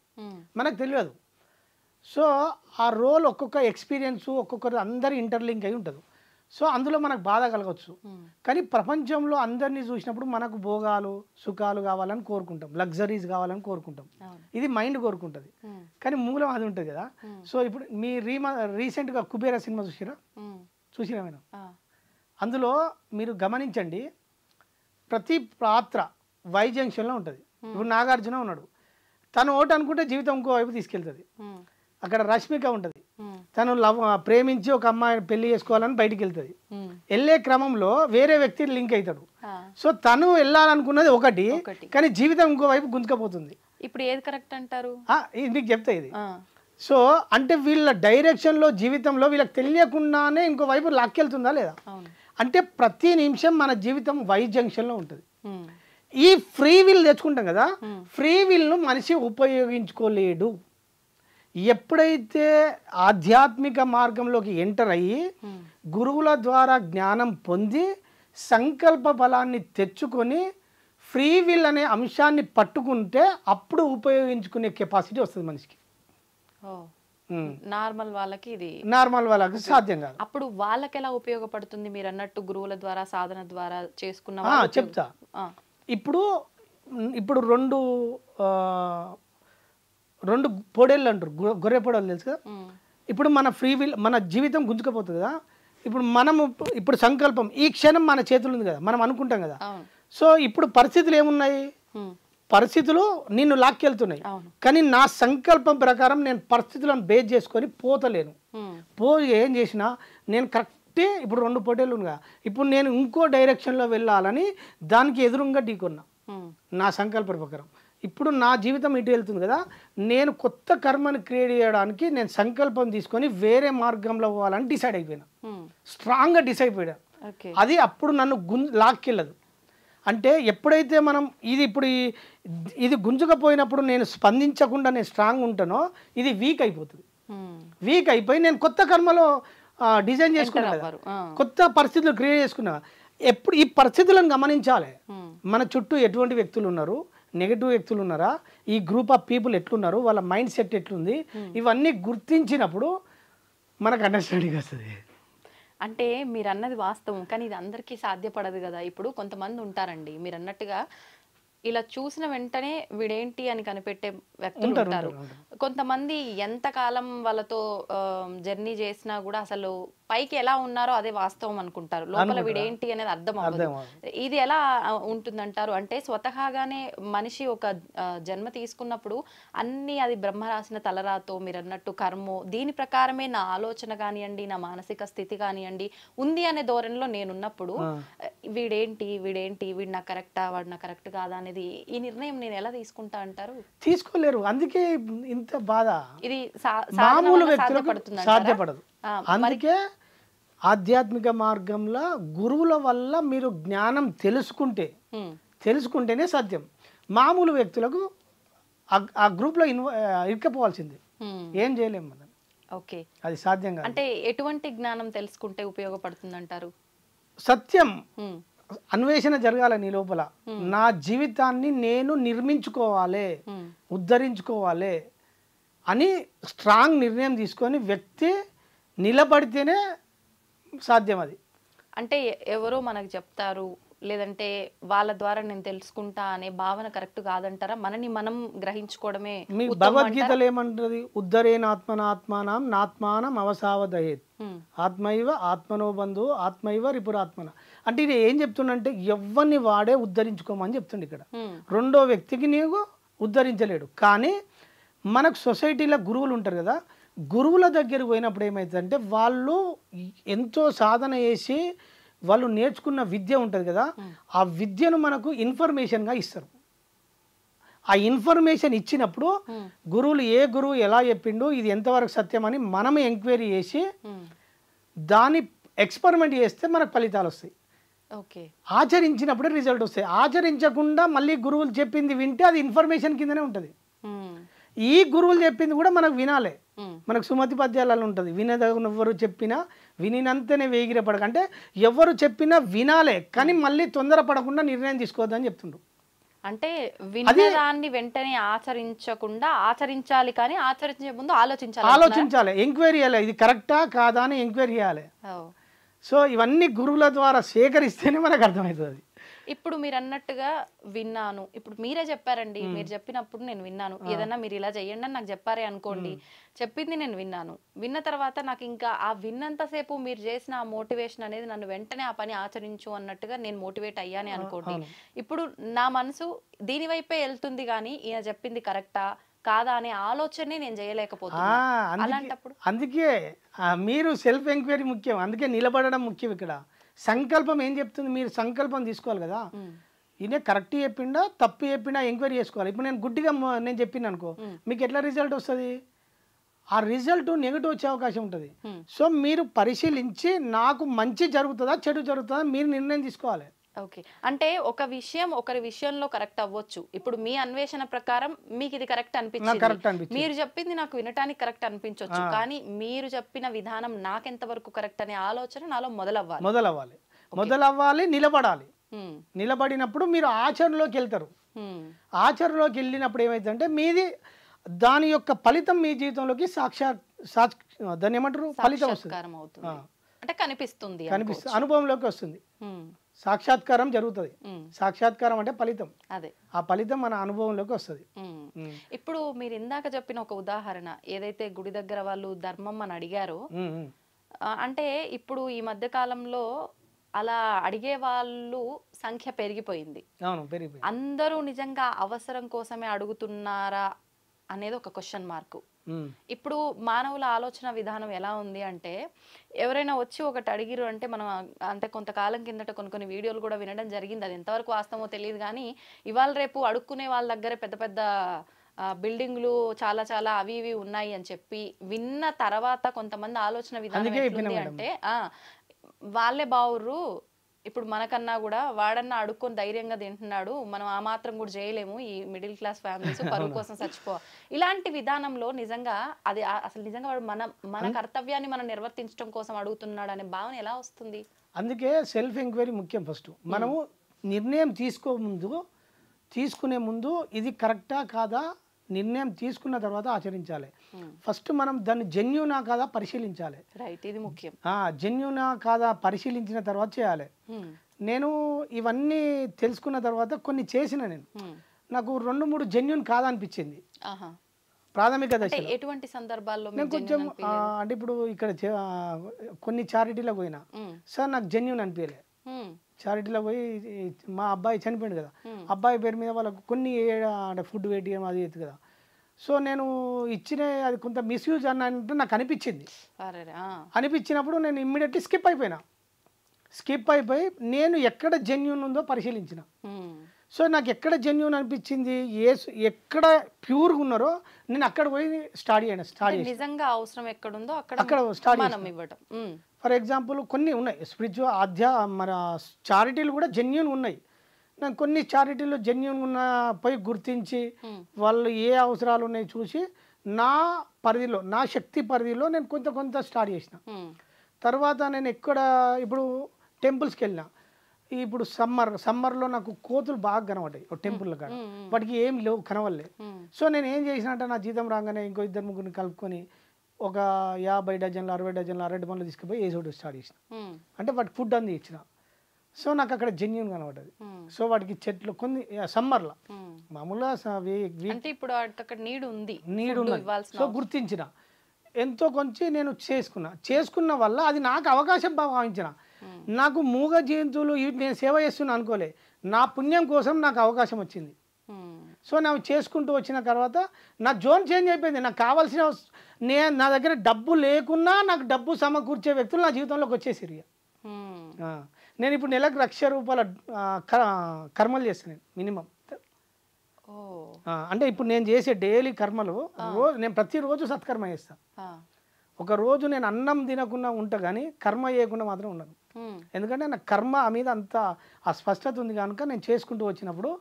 మనకు తెలియదు. సో ఆ రోల్ ఒక్కొక్క ఎక్స్పీరియన్స్ ఒక్కొక్కరు అందరి ఇంటర్లింక్ అయి ఉంటుంది. సో అందులో మనకు బాధ కలగవచ్చు. కానీ ప్రపంచంలో అందరినీ చూసినప్పుడు మనకు భోగాలు సుఖాలు కావాలని కోరుకుంటాం, లగ్జరీస్ కావాలని కోరుకుంటాం. ఇది మైండ్ కోరుకుంటుంది, కానీ మూలం అది ఉంటుంది కదా. సో ఇప్పుడు మీ రీసెంట్గా కుబేర సినిమా చూసిరా మేడం? అందులో మీరు గమనించండి, ప్రతి పాత్ర వై జంక్షన్లో ఉంటుంది. ఇప్పుడు నాగార్జున ఉన్నాడు, తను ఓటు అనుకుంటే జీవితం ఇంకో వైపు తీసుకెళ్తుంది. అక్కడ రష్మిక ఉంటుంది, తను ప్రేమించి ఒక అమ్మాయిని పెళ్లి చేసుకోవాలని బయటికి వెళ్తుంది. వెళ్ళే క్రమంలో వేరే వ్యక్తి లింక్ అవుతాడు. సో తను వెళ్ళాలనుకున్నది ఒకటి, కానీ జీవితం ఇంకో వైపు గుంజుకపోతుంది.
ఇప్పుడు ఏది కరెక్ట్ అంటారు?
ఇది నీకు చెప్తా ఇది. సో అంటే వీళ్ళ డైరెక్షన్లో జీవితంలో వీళ్ళకి తెలియకుండానే ఇంకో వైపు లాక్కెళ్తుందా లేదా అంటే, ప్రతి నిమిషం మన జీవితం వై జంక్షన్లో ఉంటుంది. ఈ ఫ్రీ విల్ తెచ్చుకుంటాం కదా, ఫ్రీ విల్ను మనిషి ఉపయోగించుకోలేడు. ఎప్పుడైతే ఆధ్యాత్మిక మార్గంలోకి ఎంటర్ అయ్యి గురువుల ద్వారా జ్ఞానం పొంది సంకల్ప బలాన్ని తెచ్చుకొని ఫ్రీ విల్ అనే అంశాన్ని పట్టుకుంటే అప్పుడు ఉపయోగించుకునే కెపాసిటీ వస్తుంది మనిషికి.
నార్మల్ వాళ్ళకి ఇది
నార్మల్ వాళ్ళకి సాధ్యం కాదు.
అప్పుడు వాళ్ళకి ఎలా ఉపయోగపడుతుంది? మీరు అన్నట్టు గురువుల ద్వారా సాధన ద్వారా చేసుకున్న
చెప్తా. ఇప్పుడు ఇప్పుడు రెండు పొడేళ్ళు అంటారు, గొర్రె పొడేళ్ళు తెలుసు కదా. ఇప్పుడు మన ఫ్రీ విల్ మన జీవితం గుంజుకపోతుంది కదా. ఇప్పుడు మనము ఇప్పుడు సంకల్పం ఈ క్షణం మన చేతులు ఉంది కదా, మనం అనుకుంటాం కదా. సో ఇప్పుడు పరిస్థితులు ఏమున్నాయి, పరిస్థితులు నిన్ను లాక్కెళ్తున్నాయి, కానీ నా సంకల్పం ప్రకారం నేను పరిస్థితులను బేస్ చేసుకొని పోతలేను. ఏం చేసినా నేను కరెక్టే. ఇప్పుడు రెండు పొటేళ్ళు ఉందిగా, ఇప్పుడు నేను ఇంకో డైరెక్షన్లో వెళ్ళాలని దానికి ఎదురుగా ఢీకొన్నా నా సంకల్ప ప్రకారం. ఇప్పుడు నా జీవితం ఇటు వెళ్తుంది కదా, నేను కొత్త కర్మను క్రియేట్ చేయడానికి నేను సంకల్పం తీసుకొని వేరే మార్గంలో పోవాలని డిసైడ్ అయిపోయినా, స్ట్రాంగ్గా డిసైడ్ అయిపోయా. అది అప్పుడు నన్ను లాక్కెళ్ళదు. అంటే ఎప్పుడైతే మనం ఇది గుంజుకపోయినప్పుడు నేను స్పందించకుండా నేను స్ట్రాంగ్ ఉంటానో ఇది వీక్ అయిపోతుంది. వీక్ అయిపోయి నేను కొత్త కర్మలో డిజైన్ చేసుకున్నా కదా, కొత్త పరిస్థితులు క్రియేట్ చేసుకున్నా. ఎప్పుడు ఈ పరిస్థితులను గమనించాలి. మన చుట్టూ ఎటువంటి వ్యక్తులు ఉన్నారు, నెగటివ్ వ్యక్తులు ఉన్నారా, ఈ గ్రూప్ ఆఫ్ పీపుల్ ఎట్లున్నారు, వాళ్ళ మైండ్ సెట్ ఎట్లుంది, ఇవన్నీ గుర్తించినప్పుడు మనకు అండర్స్టాండింగ్ వస్తుంది.
అంటే మీరు అన్నది వాస్తవం, కానీ ఇది అందరికీ సాధ్యపడదు కదా. ఇప్పుడు కొంతమంది ఉంటారండి, మీరు అన్నట్టుగా ఇలా చూసిన వెంటనే వీడేంటి అని కనిపెట్టే వ్యక్తులు ఉంటారు. కొంతమంది ఎంతకాలం వాళ్ళతో జర్నీ చేసినా కూడా అసలు పైకి ఎలా ఉన్నారో అదే వాస్తవం అనుకుంటారు, లోపల వీడేంటి అనేది అర్థం అవ్వదు. ఇది ఎలా ఉంటుందంటారు? అంటే స్వతహాగానే మనిషి ఒక జన్మ తీసుకున్నప్పుడు అన్ని అది బ్రహ్మ రాసిన తలరాతో, మీరు అన్నట్టు కర్మో, దీని ప్రకారమే నా ఆలోచన కానివ్వండి, నా మానసిక స్థితి కానివ్వండి ఉంది అనే ధోరణిలో నేనున్నప్పుడు వీడేంటి వీడు నాకు కరెక్టా, వాడు నాకు కరెక్ట్ కాదా అనేది ఈ నిర్ణయం నేను ఎలా తీసుకుంటా అంటారు?
తీసుకోలేరు. అందుకే ఇంత బాధ.
ఇది
మామూలు వ్యక్తులకు సాధ్యపడదు. అందుకే ఆధ్యాత్మిక మార్గంలో గురువుల వల్ల మీరు జ్ఞానం తెలుసుకుంటేనే సాధ్యం. మామూలు వ్యక్తులకు ఆ గ్రూప్లో ఇరుక్కపోవాల్సిందే, ఏం చేయలేము మనం.
ఓకే,
అది సాధ్యం కాదు.
అంటే ఎటువంటి జ్ఞానం తెలుసుకుంటే ఉపయోగపడుతుంది అంటారు?
సత్యం అన్వేషణ జరగాలి నీ లోపల. నా జీవితాన్ని నేను నిర్మించుకోవాలి, ఉద్ధరించుకోవాలి అని స్ట్రాంగ్ నిర్ణయం తీసుకొని వ్యక్తి నిలబడితేనే సాధ్యం. అది
అంటే ఎవరో మనకు చెప్తారు, లేదంటే వాళ్ళ ద్వారా నేను తెలుసుకుంటా అనే భావన కరెక్ట్ కాదంటారా? మనని మనం గ్రహించుకోవడమే.
మీ భగవద్గీతలో ఏమంటది? ఉద్ధరేనాత్మనాత్మానం నాత్మానం అవసావదయేత్, ఆత్మైవ ఆత్మనో బంధు ఆత్మైవ రిపురాత్మన. అంటే ఇది ఏం చెప్తుండంటే ఎవ్వరిని వాడే ఉద్ధరించుకోమని చెప్తుండే. ఇక్కడ రెండో వ్యక్తికి నీవు ఉద్ధరించలేడు. కానీ మనకు సొసైటీలో గురువులు ఉంటారు కదా, గురువుల దగ్గర పోయినప్పుడు ఏమవుతుందంటే వాళ్ళు ఎంతో సాధన చేసి వాళ్ళు నేర్చుకున్న విద్య ఉంటుంది కదా, ఆ విద్యను మనకు ఇన్ఫర్మేషన్గా ఇస్తారు. ఆ ఇన్ఫర్మేషన్ ఇచ్చినప్పుడు ఏ గురువు ఎలా చెప్పిండు, ఇది ఎంతవరకు సత్యం అని మనం ఎంక్వైరీ చేసి దాన్ని ఎక్స్పెరిమెంట్ చేస్తే మనకు ఫలితాలు వస్తాయి.
ఓకే.
ఆచరించినప్పుడే రిజల్ట్ వస్తాయి. ఆచరించకుండా మళ్ళీ గురువులు చెప్పింది వింటే అది ఇన్ఫర్మేషన్ కిందనే ఉంటుంది. ఈ గురువులు చెప్పింది కూడా మనకు వినాలి. మనకు సుమతి పద్యాలలో ఉంటుంది, వినదెవరు చెప్పినా వినినంతనే వేగిరపడక. అంటే ఎవరు చెప్పినా వినాలే, కానీ మళ్ళీ తొందరపడకుండా నిర్ణయం తీసుకోవద్దని చెప్తుండ్రు.
అంటే విన్నదాన్ని వెంటనే ఆచరించకుండా ఆచరించాలి, కానీ ఆచరించే ముందు
ఆలోచించాలి, ఎంక్వైరీ చేయాలి, ఇది కరెక్టా కాదా అని ఎంక్వైరీ చేయాలి. సో ఇవన్నీ గురువుల ద్వారా సేకరిస్తేనే మనకు అర్థమవుతుంది.
ఇప్పుడు మీరు అన్నట్టుగా విన్నాను, ఇప్పుడు మీరే చెప్పారండి, మీరు చెప్పినప్పుడు నేను విన్నాను, ఏదన్నా మీరు ఇలా చెయ్యండి అని నాకు చెప్పారే అనుకోండి, చెప్పింది నేను విన్నాను, విన్న తర్వాత నాకు ఇంకా ఆ విన్నంతసేపు మీరు చేసిన ఆ మోటివేషన్ అనేది నన్ను వెంటనే ఆ పని ఆచరించు అన్నట్టుగా నేను మోటివేట్ అయ్యానే అనుకోండి. ఇప్పుడు నా మనసు దీని వైపే వెళ్తుంది, కానీ ఈయన చెప్పింది కరెక్టా కాదా అనే ఆలోచనే నేను చేయలేకపోతున్నా. అలాంటప్పుడు
అందుకే మీరు సెల్ఫ్ ఎంక్వైరీ ముఖ్యం, అందుకే నిలబడడం ముఖ్యం. ఇక్కడ సంకల్పం ఏం చెప్తుంది, మీరు సంకల్పం తీసుకోవాలి కదా. ఈయన కరెక్ట్ చెప్పిండా తప్పు చెప్పిండా ఎంక్వైరీ చేసుకోవాలి. ఇప్పుడు నేను గుడ్డిగా నేను చెప్పిన అనుకో, మీకు ఎట్లా రిజల్ట్ వస్తుంది? ఆ రిజల్ట్ నెగిటివ్ వచ్చే అవకాశం ఉంటుంది. సో మీరు పరిశీలించి నాకు మంచి జరుగుతుందా చెడు జరుగుతుందా మీరు నిర్ణయం తీసుకోవాలి.
ఓకే. అంటే ఒక విషయం ఒకరి విషయంలో కరెక్ట్ అవ్వచ్చు. ఇప్పుడు మీ అన్వేషణ ప్రకారం మీకు ఇది కరెక్ట్ అనిపించింది, మీరు చెప్పింది నాకు వినటానికి కరెక్ట్ అనిపించవచ్చు, కానీ మీరు చెప్పిన విధానం నాకెంత వరకు కరెక్ట్ అనే ఆలోచన నాలో మొదలవ్వాలి, నిలబడాలి. నిలబడినప్పుడు మీరు ఆచరణలోకి వెళ్తారు. ఆచరణలోకి వెళ్ళినప్పుడు ఏమైందంటే మీది దాని యొక్క ఫలితం మీ జీవితంలోకి దాన్ని ఏమంటారు, ఫలితం వస్తుంది, అంటే కనిపిస్తుంది,
అనుభవంలోకి వస్తుంది, సాక్షాత్కారం జరుగుతుంది. సాక్షాత్కారం అంటే ఫలితం, అదే ఆ ఫలితం మన అనుభవంలోకి వస్తుంది.
ఇప్పుడు మీరు ఇందాక చెప్పిన ఒక ఉదాహరణ ఏదైతే గుడి దగ్గర వాళ్ళు ధర్మం అని అడిగారో, అంటే ఇప్పుడు ఈ మధ్య కాలంలో అలా అడిగే వాళ్ళు సంఖ్య పెరిగిపోయింది. అందరూ నిజంగా అవసరం కోసమే అడుగుతున్నారా అనేది ఒక క్వశ్చన్ మార్కు. ఇప్పుడు మానవుల ఆలోచన విధానం ఎలా ఉంది అంటే, ఎవరైనా వచ్చి ఒకటి అడిగిరు అంటే మనం అంటే కొంతకాలం కిందట కొన్ని వీడియోలు కూడా వినడం జరిగింది, అది ఎంతవరకు వాస్తవమో తెలియదు, కానీ ఇవాళ రేపు అడుక్కునే వాళ్ళ దగ్గర పెద్ద పెద్ద బిల్డింగ్లు చాలా చాలా అవి ఇవి ఉన్నాయి అని చెప్పి విన్న తర్వాత కొంతమంది ఆలోచన విధానం ఎట్లుంది అంటే, వాళ్ళే బావుర్రు, ఇప్పుడు మనకన్నా కూడా వాడన్నా అడుక్కొని ధైర్యంగా తింటున్నాడు, మనం ఆ మాత్రం కూడా చేయలేము, ఈ మిడిల్ క్లాస్ ఫ్యామిలీస్ పరువు కోసం చచ్చిపో, ఇలాంటి విధానంలో నిజంగా అది అసలు నిజంగా వాడు మన కర్తవ్యాన్ని మనం నిర్వర్తించడం కోసం అడుగుతున్నాడు అనే భావన ఎలా వస్తుంది?
అందుకే సెల్ఫ్ ఎంక్వైరీ ముఖ్యం. ఫస్ట్ మనము నిర్ణయం తీసుకునే ముందు ఇది కరెక్టా కాదా నిర్ణయం తీసుకున్న తర్వాత ఆచరించాలి. ఫస్ట్ మనం దాన్ని జెన్యూనా కాదా పరిశీలించాలి.
ఇది ముఖ్యం.
జెన్యూనా కాదా పరిశీలించిన తర్వాత చేయాలి. నేను ఇవన్నీ తెలుసుకున్న తర్వాత కొన్ని చేసిన, నేను నాకు 2-3 జెన్యూన్ కాదనిపించింది ప్రాథమిక దశలో.
ఎటువంటి సందర్భాల్లో
నేను కొంచెం అంటే ఇప్పుడు ఇక్కడ కొన్ని చారిటీలో పోయినా, సార్ నాకు జెన్యూన్ అనిపించలే. చారిటీలో పోయి మా అబ్బాయి చనిపోయింది కదా, అబ్బాయి పేరు మీద వాళ్ళకు కొన్ని ఫుడ్ వేయడం అది అవుతుంది కదా. సో నేను ఇచ్చిన అది కొంత మిస్యూజ్ అన్నట్టు నాకు అనిపించింది. అనిపించినప్పుడు నేను ఇమ్మీడియట్లీ స్కిప్ అయిపోయి నేను ఎక్కడ జెన్యూన్ ఉందో పరిశీలించిన. సో నాకు ఎక్కడ జెన్యూన్ అనిపించింది, ఎక్కడ ప్యూర్గా ఉన్నారో నేను అక్కడ పోయి స్టార్ట్ చేసిన.
నిజంగా అవసరం ఎక్కడుందో
అక్కడ స్టార్ట్ చేసిన. ఫర్ ఎగ్జాంపుల్ కొన్ని ఉన్నాయి స్పిరిచువల్ మన చారిటీలు కూడా జెన్యూన్ ఉన్నాయి. నేను కొన్ని చారిటీలు జెన్యూన్ ఉన్న పోయి గుర్తించి వాళ్ళు ఏ అవసరాలు ఉన్నాయి చూసి నా పరిధిలో నా శక్తి పరిధిలో నేను కొంత స్టార్ట్ చేసిన. తర్వాత నేను ఇప్పుడు టెంపుల్స్కి వెళ్ళిన. ఇప్పుడు సమ్మర్లో నాకు కోతులు బాగా కనబడ్డాయి టెంపుల్ కాడ, వాటికి ఏం లేవు కనవల్లే. సో నేను ఏం చేసిన అంటే నా జీతం రాగానే ఇంకో 2-3 కలుపుకొని ఒక 50 డజన్లు 60 డజన్లు అరటి పండ్లు తీసుకుపోయి వేసోడు స్టార్ట్ చేసిన. అంటే వాటికి ఫుడ్ అంది ఇచ్చిన. సో నాకు అక్కడ జెన్యూన్ కనబడ్డది. సో వాటికి చెట్లు కొన్ని సమ్మర్లో మామూలుగా
నీడు ఉంది.
సో గుర్తించిన, ఎంతో కొంచెం నేను చేసుకున్న వల్ల అది నాకు అవకాశం భావించిన. నాకు మూగ జంతువులు నేను సేవ చేస్తున్నా అనుకోలే, నా పుణ్యం కోసం నాకు అవకాశం వచ్చింది. సో నేను చేసుకుంటూ వచ్చిన తర్వాత నా జోన్ చేంజ్ అయిపోయింది. నాకు కావాల్సిన నా దగ్గర డబ్బు లేకున్నా నాకు డబ్బు సమకూర్చే వ్యక్తులు నా జీవితంలోకి వచ్చేసిరు. నేను ఇప్పుడు నెలకు 1,00,000 రూపాయల కర్మలు చేస్తాను మినిమం. అంటే ఇప్పుడు నేను చేసే డైలీ కర్మలు నేను ప్రతిరోజు సత్కర్మ చేస్తాను. ఒక రోజు నేను అన్నం తినకుండా ఉంటా కానీ కర్మ చేయకుండా మాత్రం ఉండను. ఎందుకంటే నా కర్మ మీద అంత ఆ స్పష్టత ఉంది కనుక నేను చేసుకుంటూ వచ్చినప్పుడు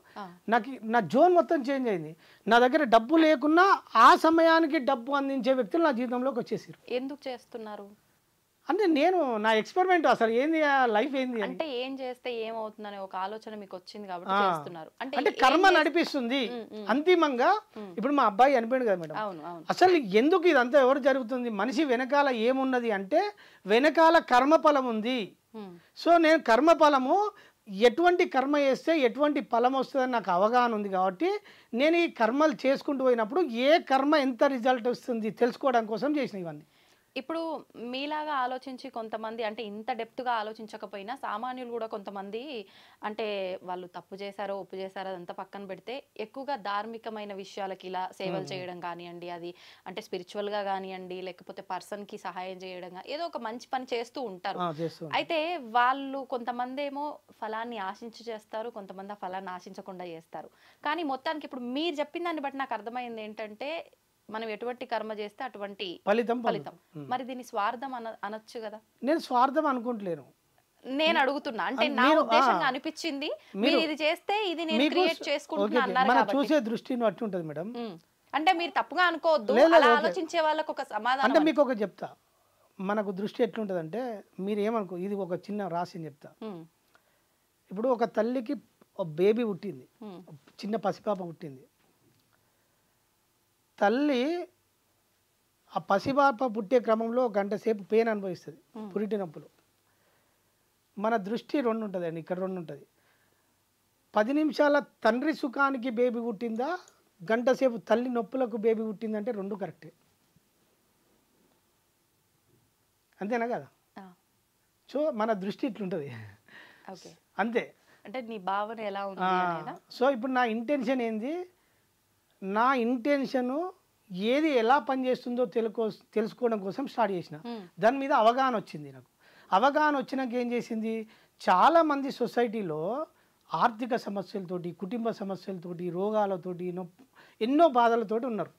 నాకు నా జోన్ మొత్తం చేంజ్ అయింది. నా దగ్గర డబ్బు లేకున్నా ఆ సమయానికి డబ్బు అందించే వ్యక్తులు నా జీవితంలోకి వచ్చేసారు.
ఎందుకు చేస్తున్నారు
అంటే నేను నా ఎక్స్పెరిమెంట్ అసలు ఏంది లైఫ్ ఏంది
అంటే ఏం చేస్తే ఏమవుతుందనే ఒక ఆలోచన మీకు వచ్చింది కాబట్టి చేస్తున్నారు.
అంటే కర్మ నడిపిస్తుంది అంతిమంగా. ఇప్పుడు మా అబ్బాయి చనిపోయాడు కదా మేడం,
అవును అవును
అసలు ఎందుకు ఇదంతా ఎవరు జరుగుతుంది? మనిషి వెనకాల ఏమున్నది అంటే వెనకాల కర్మఫలం ఉంది. సో నేను కర్మఫలము ఎటువంటి కర్మ చేస్తే ఎటువంటి ఫలం వస్తుందని నాకు అవగాహన ఉంది కాబట్టి నేను ఈ కర్మలు చేసుకుంటూ పోయినప్పుడు ఏ కర్మ ఎంత రిజల్ట్ వస్తుంది తెలుసుకోవడం కోసం చేసిన ఇవన్నీ.
ఇప్పుడు మీలాగా ఆలోచించి కొంతమంది అంటే ఇంత డెప్త్గా ఆలోచించకపోయినా సామాన్యులు కూడా కొంతమంది అంటే వాళ్ళు తప్పు చేశారో ఒప్పు చేశారో అదంతా పక్కన పెడితే ఎక్కువగా ధార్మికమైన విషయాలకి ఇలా సేవలు చేయడం కానివ్వండి, అది అంటే స్పిరిచువల్గా కానివ్వండి, లేకపోతే పర్సన్కి సహాయం చేయడం ఏదో ఒక మంచి పని చేస్తూ ఉంటారు. అయితే వాళ్ళు కొంతమంది ఏమో ఫలాన్ని ఆశించి చేస్తారు, కొంతమంది ఆ ఫలాన్ని ఆశించకుండా చేస్తారు. కానీ మొత్తానికి ఇప్పుడు మీరు చెప్పిన దాన్ని బట్టి నాకు అర్థమైంది ఏంటంటే మనం ఎటువంటి కర్మ చేస్తే అటువంటి ఫలితం. మరి దీన్ని స్వార్థం అనొచ్చు కదా?
నేను స్వార్థం అనుకుంటలేను,
నేను అడుగుతున్నా. అంటే నా ఉద్దేశంగా అనిపించింది మీరు ఇది చేస్తే ఇది నేను క్రియేట్ చేసుకుంటున్నా అన్నారు కాబట్టి
చూసే దృష్టిని అట్టి ఉంటది మేడం.
అంటే మీరు తప్పుగా అనుకోవద్దు, అలా ఆలోచించే వాళ్ళకి ఒక సమాధానం.
అంటే మీకు ఒక చెప్తా, మనకు దృష్టి ఎట్లుంటది అంటే మీరు ఏమనుకో, ఇది ఒక చిన్న రాసి చెప్తా. ఇప్పుడు ఒక తల్లికి బేబీ పుట్టింది, చిన్న పసిపాప పుట్టింది. తల్లి ఆ పసిపాప పుట్టే క్రమంలో గంట సేపు పెయిన్ అనుభవిస్తుంది, పురిటి నొప్పులు. మన దృష్టి రెండు ఉంటుందండి, ఇక్కడ రెండు ఉంటుంది. 10 నిమిషాల తండ్రి సుఖానికి బేబీ పుట్టిందా, గంట సేపు తల్లి నొప్పులకు బేబీ పుట్టిందంటే రెండు కరెక్టే. అంతేనా కదా? సో మన దృష్టి ఇట్లుంటుంది అంతే.
అంటే నీ భావన ఎలా ఉంది?
సో ఇప్పుడు నా ఇంటెన్షన్ ఏంది, నా ఇంటెన్షను ఏది ఎలా పనిచేస్తుందో తెలుసుకోవడం కోసం స్టార్ట్ చేసిన. దాని మీద అవగాహన వచ్చింది నాకు. అవగాహన వచ్చినాక ఏం చేసింది, చాలామంది సొసైటీలో ఆర్థిక సమస్యలతోటి, కుటుంబ సమస్యలతోటి, రోగాలతోటి, ఎన్నో బాధలతోటి ఉన్నారు.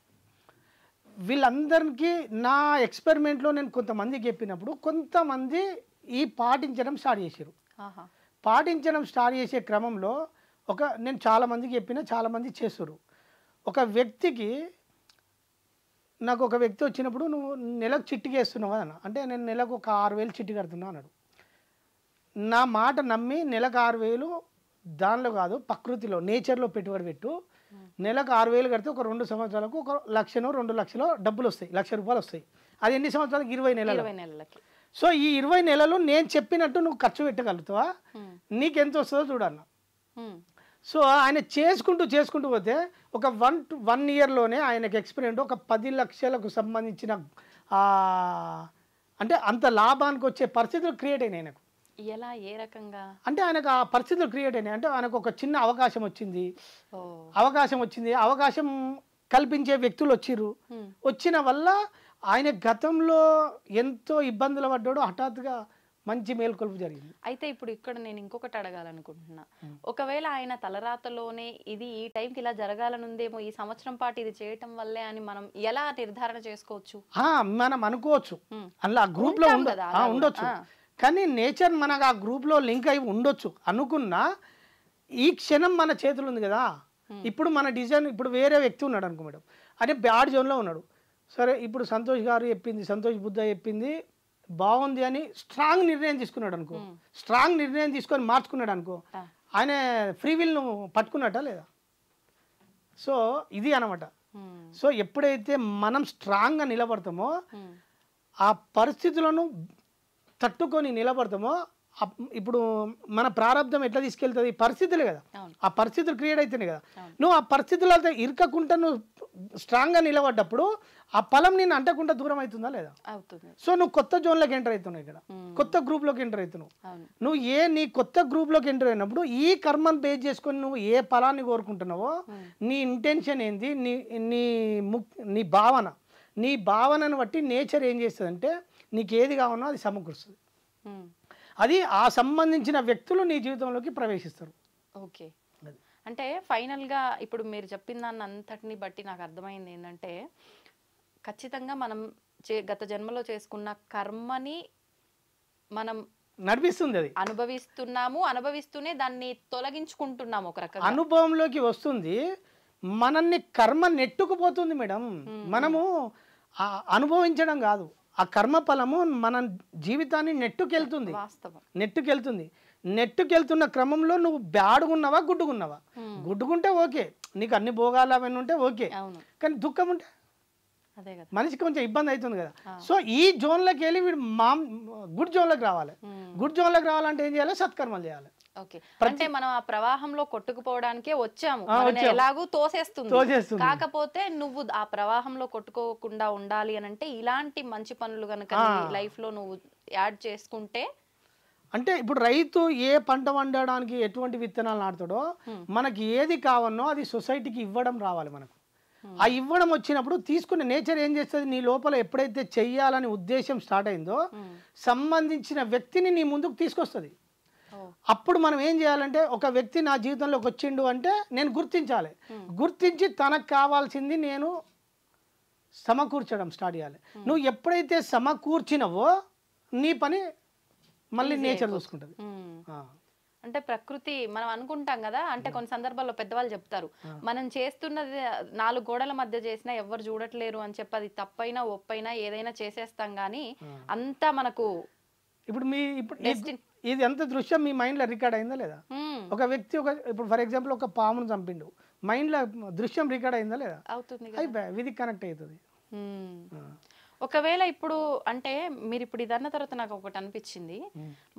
వీళ్ళందరికీ నా ఎక్స్పెరిమెంట్లో నేను కొంతమందికి చెప్పినప్పుడు కొంతమంది ఈ పాటించడం స్టార్ట్ చేశారు. పాటించడం స్టార్ట్ చేసే క్రమంలో నేను చాలామందికి చెప్పిన, చాలామంది చేస్తారు. ఒక వ్యక్తికి నాకు ఒక వ్యక్తి వచ్చినప్పుడు నువ్వు నెలకు చిట్టికి వేస్తున్నావు అన్న, అంటే నేను నెలకు ఒక 6,000 చిట్టి కడుతున్నా అన్నాడు. నా మాట నమ్మి నెలకు 6,000 దానిలో కాదు ప్రకృతిలో నేచర్లో పెట్టుబడి పెట్టు, నెలకు 6,000 కడితే ఒక 2 సంవత్సరాలకు ఒక 1,00,000 2 లక్షలు డబ్బులు వస్తాయి, ₹1,00,000 వస్తాయి. అది ఎన్ని సంవత్సరాలకు? 20 నెలలకి. సో ఈ 20 నెలలు నేను చెప్పినట్టు నువ్వు ఖర్చు పెట్టగలుగుతావా, నీకెంత వస్తుందో చూడన్న. సో ఆయన చేసుకుంటూ పోతే ఒక 1 ఇయర్లోనే ఆయనకి ఎక్స్పీరియన్స్ ఒక 10 లక్షలకు సంబంధించిన అంటే అంత లాభానికి వచ్చే పరిస్థితులు క్రియేట్ అయినాయి ఆయనకు.
ఎలా, ఏ రకంగా
అంటే ఆయనకు ఆ పరిస్థితులు క్రియేట్ అయినాయి. అంటే ఆయనకు ఒక చిన్న అవకాశం వచ్చింది, అవకాశం కల్పించే వ్యక్తులు వచ్చిన వల్ల ఆయన గతంలో ఎంతో ఇబ్బందులు పడ్డాడు, హఠాత్తుగా మంచి మేల్కొల్పు జరిగింది.
అయితే ఇప్పుడు ఇక్కడ నేను ఇంకొకటి అడగాలనుకుంటున్నా, ఒకవేళ ఆయన తలరాతలోనే ఇది ఈ టైంకి ఇలా జరగాలనుందేమో, ఈ సంవత్సరం పాటు ఇది చేయటం వల్లే అని మనం ఎలా నిర్ధారణ చేసుకోవచ్చు?
మనం అనుకోవచ్చు, అలా గ్రూప్ లో ఉండొచ్చు, కానీ నేచర్ మనకు ఆ గ్రూప్ లో లింక్ అయి ఉండొచ్చు. అనుకున్నా ఈ క్షణం మన చేతులు ఉంది కదా. ఇప్పుడు మన డిజైన్, ఇప్పుడు వేరే వ్యక్తి ఉన్నాడు అనుకో మేడం, అంటే బ్యాడ్ జోన్లో ఉన్నాడు. సరే ఇప్పుడు సంతోష్ గారు చెప్పింది, సంతోష్ బుద్ధ చెప్పింది బాగుంది అని స్ట్రాంగ్ నిర్ణయం తీసుకున్నాడు అనుకో, స్ట్రాంగ్ నిర్ణయం తీసుకొని మార్చుకున్నాడు అనుకో, ఆయన ఫ్రీ విల్ను పట్టుకున్నట్టా లేదా? సో ఇది అనమాట. సో ఎప్పుడైతే మనం స్ట్రాంగ్గా నిలబడతామో, ఆ పరిస్థితులను తట్టుకొని నిలబడతామో, ఇప్పుడు మన ప్రారంభం ఎట్లా తీసుకెళ్తుంది, పరిస్థితులే కదా. ఆ పరిస్థితులు క్రియేట్ అయితేనే కదా. నువ్వు ఆ పరిస్థితులతో ఇరకకుండా నువ్వు స్ట్రాంగ్గా నిలబడ్డప్పుడు ఆ ఫలం నేను అంటకుండా దూరం అవుతుందా లేదా? సో నువ్వు కొత్త జోన్లోకి ఎంటర్ అవుతున్నావు, ఇక్కడ కొత్త గ్రూప్లోకి ఎంటర్ అవుతున్నావు. నువ్వు నీ కొత్త గ్రూప్లోకి ఎంటర్ అయినప్పుడు ఈ కర్మను బేస్ చేసుకొని నువ్వు ఏ ఫలాన్ని కోరుకుంటున్నావో, నీ ఇంటెన్షన్ ఏంది, నీ భావనను బట్టి నేచర్ ఏం చేస్తుందంటే నీకు ఏది కావాలో అది సమకూరుస్తుంది. అది ఆ సంబంధించిన వ్యక్తులు నీ జీవితంలోకి ప్రవేశిస్తారు.
ఓకే, అంటే ఫైనల్గా ఇప్పుడు మీరు చెప్పిన దాన్ని అంతటిని బట్టి నాకు అర్థమైంది ఏంటంటే, ఖచ్చితంగా మనం గత జన్మలో చేసుకున్న కర్మని మనం
నడిపిస్తుంది అది.
అనుభవిస్తూనే దాన్ని తొలగించుకుంటున్నాము ఒక రకంగా.
అనుభవంలోకి వస్తుంది, మనల్ని కర్మ నెట్టుకుపోతుంది మేడం. మనము అనుభవించడం కాదు, ఆ కర్మ ఫలము మన జీవితాన్ని నెట్టుకెళ్తుంది. నెట్టుకెళ్తున్న క్రమంలో నువ్వు బ్యాడుగున్నావా గుడ్డుగున్నావా? గుడ్డుగుంటే ఓకే, నీకు అన్ని భోగాలు అవన్నీ ఉంటే ఓకే, కానీ దుఃఖం ఉంటే మనిషికి కొంచెం ఇబ్బంది అవుతుంది కదా. సో ఈ జోన్లోకి వెళ్ళి వీడు గుడ్ జోన్లోకి రావాలి. గుడ్ జోన్లోకి రావాలంటే ఏం చేయాలి? సత్కర్మలు చేయాలి.
అంటే మనం ఆ ప్రవాహంలో కొట్టుకుపోవడానికే వచ్చాము, ఎలాగూ తోసేస్తుంది. కాకపోతే నువ్వు ఆ ప్రవాహంలో కొట్టుకోకుండా ఉండాలి అని అంటే ఇలాంటి మంచి పనులు కనుక లైఫ్ లో నువ్వు యాడ్ చేసుకుంటే,
అంటే ఇప్పుడు రైతు ఏ పంట వండడానికి ఎటువంటి విత్తనాలు నాటుతాడో మనకి ఏది కావన్నో అది సొసైటీకి ఇవ్వడం రావాలి. మనకు ఆ ఇవ్వడం వచ్చినప్పుడు తీసుకునే నేచర్ ఏం చేస్తుంది, నీ లోపల ఎప్పుడైతే చెయ్యాలని ఉద్దేశం స్టార్ట్ అయిందో సంబంధించిన వ్యక్తిని నీ ముందుకు తీసుకొస్తుంది. అప్పుడు మనం ఏం చేయాలంటే, ఒక వ్యక్తి నా జీవితంలోకి వచ్చిండు అంటే నేను గుర్తించాలి. గుర్తించి తనకు కావాల్సింది నేను సమకూర్చడం స్టార్ట్ చేయాలి. నువ్వు ఎప్పుడైతే సమకూర్చినవో నీ పని మళ్ళీ నేచర్ చూసుకుంటుంది.
అంటే ప్రకృతి, మనం అనుకుంటాం కదా, అంటే కొన్ని సందర్భాల్లో పెద్దవాళ్ళు చెప్తారు, మనం చేస్తున్నది 4 గోడల మధ్య చేసినా ఎవరు చూడట్లేరు అని చెప్పి అది తప్పైనా ఒప్పైనా ఏదైనా చేసేస్తాం కానీ అంతా మనకు
ఇప్పుడు ఇది ఎంత దృశ్యం మీ మైండ్ లో రికార్డ్ అయిందా లేదా? ఒక వ్యక్తి ఇప్పుడు ఫర్ ఎగ్జాంపుల్ ఒక పామును చంపిండు, మైండ్ లో దృశ్యం రికార్డ్ అయిందా లేదా?
అవుతుంది,
ఇది కనెక్ట్ అవుతుంది.
ఒకవేళ ఇప్పుడు అంటే మీరు ఇప్పుడు ఇదన్న తర్వాత నాకు ఒకటి అనిపించింది,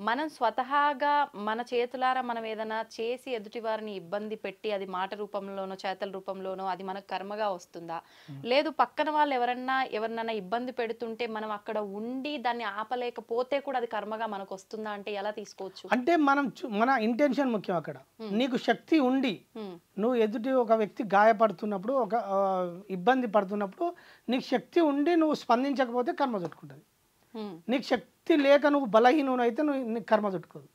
మనం స్వతహాగా మన చేతులారా మనం ఏదైనా చేసి ఎదుటి వారిని ఇబ్బంది పెట్టి అది మాట రూపంలోనో చేతల రూపంలోనో అది మనకు కర్మగా వస్తుందా, లేదు పక్కన వాళ్ళు ఎవరినైనా ఇబ్బంది పెడుతుంటే మనం అక్కడ ఉండి దాన్ని ఆపలేకపోతే కూడా అది కర్మగా మనకు వస్తుందా అంటే ఎలా తీసుకోవచ్చు?
అంటే మన ఇంటెన్షన్ ముఖ్యం. అక్కడ నీకు శక్తి ఉండి నువ్వు ఎదుటి ఒక వ్యక్తి గాయపడుతున్నప్పుడు, ఒక ఇబ్బంది పడుతున్నప్పుడు నీకు శక్తి ఉండి నువ్వు స్పందించకపోతే కర్మ చుట్టుకుంటుంది. నీకు శక్తి లేక నువ్వు బలహీనం అయితే నీకు కర్మ చుట్టుకోదు.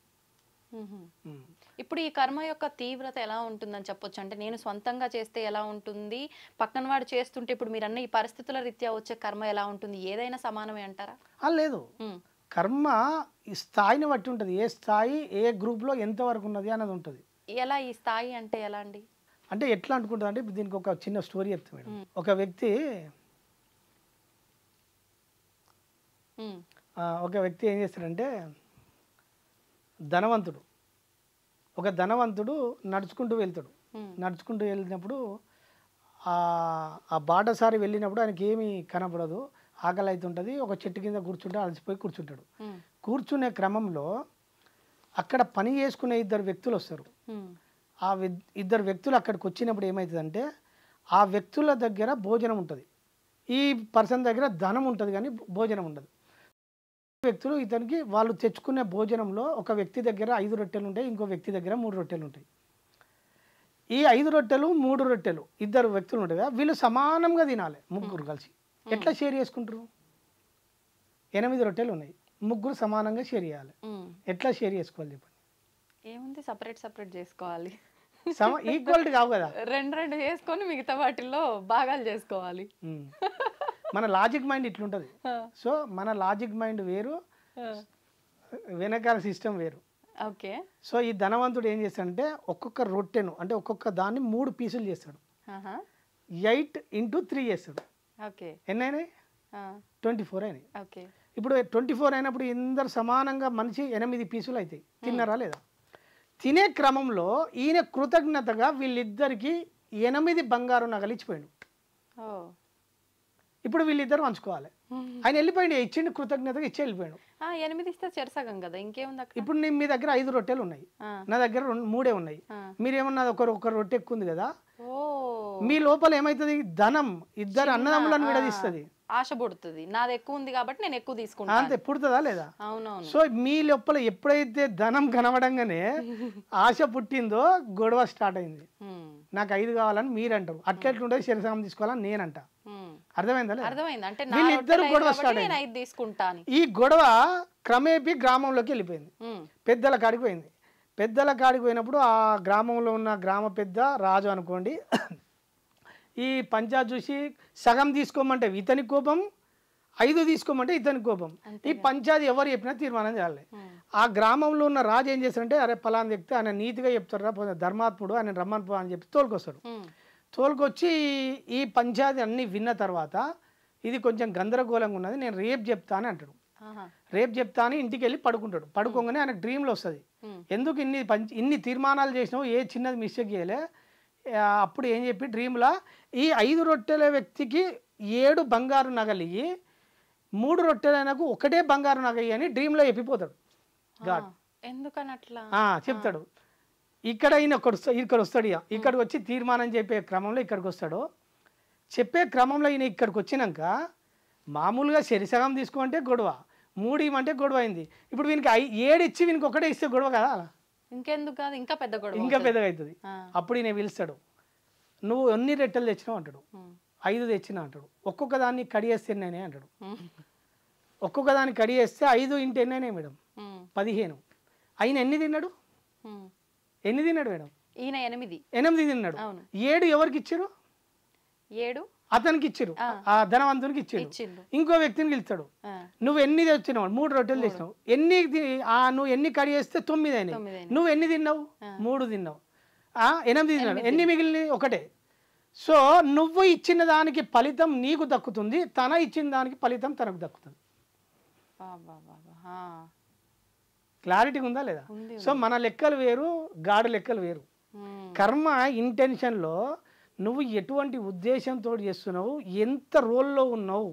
ఇప్పుడు ఈ కర్మ యొక్క తీవ్రత ఎలా ఉంటుందని చెప్పొచ్చు? అంటే నేను సొంతంగా చేస్తే ఎలా ఉంటుంది, పక్కన వాడు చేస్తుంటే ఇప్పుడు మీరు అన్న ఈ పరిస్థితుల రీత్యా వచ్చే కర్మ ఎలా ఉంటుంది, ఏదైనా సమానమే అంటారా?
లేదు, కర్మ ఈ స్థాయిని బట్టి ఉంటుంది. ఏ స్థాయి ఏ గ్రూప్లో ఎంతవరకు ఉన్నది అన్నది ఉంటుంది.
ఎలా ఈ స్థాయి అంటే ఎలా అండి?
అంటే ఎట్లా అనుకుంటుంది అంటే, దీనికి ఒక చిన్న స్టోరీ చెప్తాను మేడం. ఒక వ్యక్తి ఏం చేస్తాడంటే, ఒక ధనవంతుడు నడుచుకుంటూ వెళ్తాడు. నడుచుకుంటూ వెళ్ళినప్పుడు ఆ బాటసారి వెళ్ళినప్పుడు ఆయనకి ఏమీ కనపడదు, ఆకలి అవుతుంటుంది. ఒక చెట్టు కింద కూర్చుంటే అలసిపోయి కూర్చుంటాడు. కూర్చునే క్రమంలో అక్కడ పని చేసుకునే 2 వ్యక్తులు వస్తారు. ఆ 2 వ్యక్తులు అక్కడికి వచ్చినప్పుడు ఏమవుతుందంటే, ఆ వ్యక్తుల దగ్గర భోజనం ఉంటుంది, ఈ పర్సన్ దగ్గర ధనం ఉంటుంది కానీ భోజనం ఉండదు. వ్యక్తులు ఇతనికి వాళ్ళు తెచ్చుకునే భోజనంలో ఒక వ్యక్తి దగ్గర 5 రొట్టెలు ఉంటాయి, ఇంకో వ్యక్తి దగ్గర 3 రొట్టెలు ఉంటాయి. ఈ 5 రొట్టెలు 3 రొట్టెలు 2 వ్యక్తులు ఉంటాయి కదా, వీళ్ళు సమానంగా తినాలి. ముగ్గురు కలిసి ఎట్లా షేర్ చేసుకుంటారు? 8 రొట్టెలు ఉన్నాయి, ముగ్గురు సమానంగా షేర్ చేయాలి. ఎట్లా షేర్ చేసుకోవాలి చెప్పండి?
ఏముంది, సపరేట్ చేసుకోవాలి.
ఈక్వాలిటీ కావు కదా,
2 చేసుకొని మిగతా వాటిల్లో భాగాలు చేసుకోవాలి.
మన లాజిక్ మైండ్ ఇట్లుంటుంది. సో మన లాజిక్ మైండ్ వేరు, వెనకాల సిస్టమ్ వేరు.
ఓకే.
సో ఈ ధనవంతుడు ఏం చేస్తాడంటే, ఒక్కొక్క రొట్టెను అంటే ఒక్కొక్క దాన్ని 3 పీసులు చేస్తాడు. 8 × 3 చేస్తాడు.
ఓకే.
ఎన్ని అయినాయి? 24 అయినాయి.
ఓకే.
ఇప్పుడు 24 అయినప్పుడు ఇందరు సమానంగా మనిషి 8 పీసులు అవుతాయి. తిన్నారా లేదా? తినే క్రమంలో ఈయన కృతజ్ఞతగా వీళ్ళిద్దరికి 8 బంగారు నగలు ఇచ్చిపోయాడు. ఇప్పుడు వీళ్ళిద్దరు పంచుకోవాలి. ఆయన వెళ్ళిపోయింది, ఇచ్చిండు, కృతజ్ఞతగా ఇచ్చి వెళ్ళిపోయాడు.
8 ఇస్తే చెరసగం కదా, ఇంకేముంది అక్కడ.
ఇప్పుడు మీ దగ్గర 5 రొట్టెలు ఉన్నాయి, నా దగ్గర 3 ఉన్నాయి. మీరేమన్నా ఒక రొట్టె ఎక్కువ ఉంది కదా, మీ లోపల ఏమైతుంది, ధనం 2 అన్నదమ్ములను విడదీస్తుంది,
ఆశ పుడుతుంది. నాది ఎక్కువ ఉంది కాబట్టి నేను ఎక్కువ తీసుకుంటాను,
అంతే. పుడుతుందా లేదా?
అవునవును.
సో మీ లోపల ఎప్పుడైతే ధనం కనబడంగానే ఆశ పుట్టిందో గొడవ స్టార్ట్ అయింది. నాకు 5 కావాలని మీరు అంటారు, అట్లెట్లుంటే శరీరం తీసుకోవాలని నేనంట. అర్థమైందా?
అంటే
వీళ్ళిద్దరు గొడవ స్టార్ట్ అయింది. ఈ గొడవ క్రమేపీ గ్రామంలోకి వెళ్ళిపోయింది, పెద్దల కాడికి పోయింది. పెద్దల కాడికి పోయినప్పుడు ఆ గ్రామంలో ఉన్న గ్రామ పెద్ద రాజు అనుకోండి, ఈ పంచాయత్ చూసి సగం తీసుకోమంటే ఇతని కోపం, 5 తీసుకోమంటే ఇతనికి కోపం. ఈ పంచాయతీ ఎవరు చెప్పినా తీర్మానం చేయాలి. ఆ గ్రామంలో ఉన్న రాజు ఏం చేస్తాడంటే అరే పలానా వ్యక్తి ఆయన నీతిగా చెప్తారా ధర్మాత్ముడు ఆయన రమ్మని పో అని చెప్పి తోలుకొస్తాడు. తోలుకొచ్చి ఈ పంచాయతీ అన్ని విన్న తర్వాత ఇది కొంచెం గందరగోళంగా ఉన్నది నేను రేపు చెప్తా అని అంటాడు. రేపు చెప్తా అని ఇంటికి వెళ్ళి పడుకుంటాడు. పడుకోగానే ఆయనకు డ్రీమ్లో వస్తుంది ఎందుకు ఇన్ని తీర్మానాలు చేసినావు ఏ చిన్నది మిస్టేక్ చేయలే. అప్పుడు ఏం చెప్పి డ్రీమ్లో ఈ 5 రొట్టెల వ్యక్తికి 7 బంగారు నగలు ఇయ్యి 3 రొట్టెలైనకు ఒకటే బంగారు నగ ఇయ్యి అని డ్రీమ్లో చెప్పిపోతాడు గాడ్.
ఎందుకని అట్లా
చెప్తాడు. ఇక్కడ ఇక్కడ వస్తాడు. ఇక్కడికి వచ్చి తీర్మానం చెప్పే క్రమంలో ఇక్కడికి వస్తాడు. చెప్పే క్రమంలో ఈయన ఇక్కడికి వచ్చినాక మామూలుగా శరిసగం తీసుకుంటే గొడవ, 3 ఇవ్వమంటే గొడవ అయింది. ఇప్పుడు వీనికి 7 ఇచ్చి వీనికి ఒకటే ఇస్తే గొడవ కదా,
ఇంకెందుకు కాదు ఇంకా పెద్ద గొడవ
ఇంకా పెద్దగా అవుతుంది. అప్పుడు ఈయన పిలుస్తాడు. నువ్వు ఎన్ని రొట్టెలు తెచ్చినావు అంటాడు. 5 తెచ్చినా అంటాడు. ఒక్కొక్క దాన్ని కడియేస్తే ఎన్నైనా అంటాడు. ఒక్కొక్క దాన్ని కడియేస్తే 5 ఇంటి ఎన్నైనా మేడం 15. ఆయన ఎన్ని తిన్నాడు మేడం?
ఈయన 8
తిన్నాడు. 7 ఎవరికి ఇచ్చారు?
7
అతనికి ఇచ్చారు, ఆ ధనవంతునికి ఇచ్చారు. ఇంకో వ్యక్తిని పిలుస్తాడు. నువ్వు ఎన్ని తెచ్చినావు? 3 రొట్టెలు తెచ్చినావు. నువ్వు ఎన్ని కడి చేస్తే 9 అయినాయి. నువ్వు ఎన్ని తిన్నావు? 3 తిన్నావు. 8 తిన్నాడు. ఎన్ని మిగిలినవి? ఒకటే. సో నువ్వు ఇచ్చిన దానికి ఫలితం నీకు దక్కుతుంది, తన ఇచ్చిన దానికి ఫలితం తనకు దక్కుతుంది. క్లారిటీ ఉందా లేదా? సో మన లెక్కలు వేరు, గాడు లెక్కలు వేరు. కర్మ ఇంటెన్షన్లో నువ్వు ఎటువంటి ఉద్దేశంతో చేస్తున్నావు, ఎంత రోల్లో ఉన్నావు.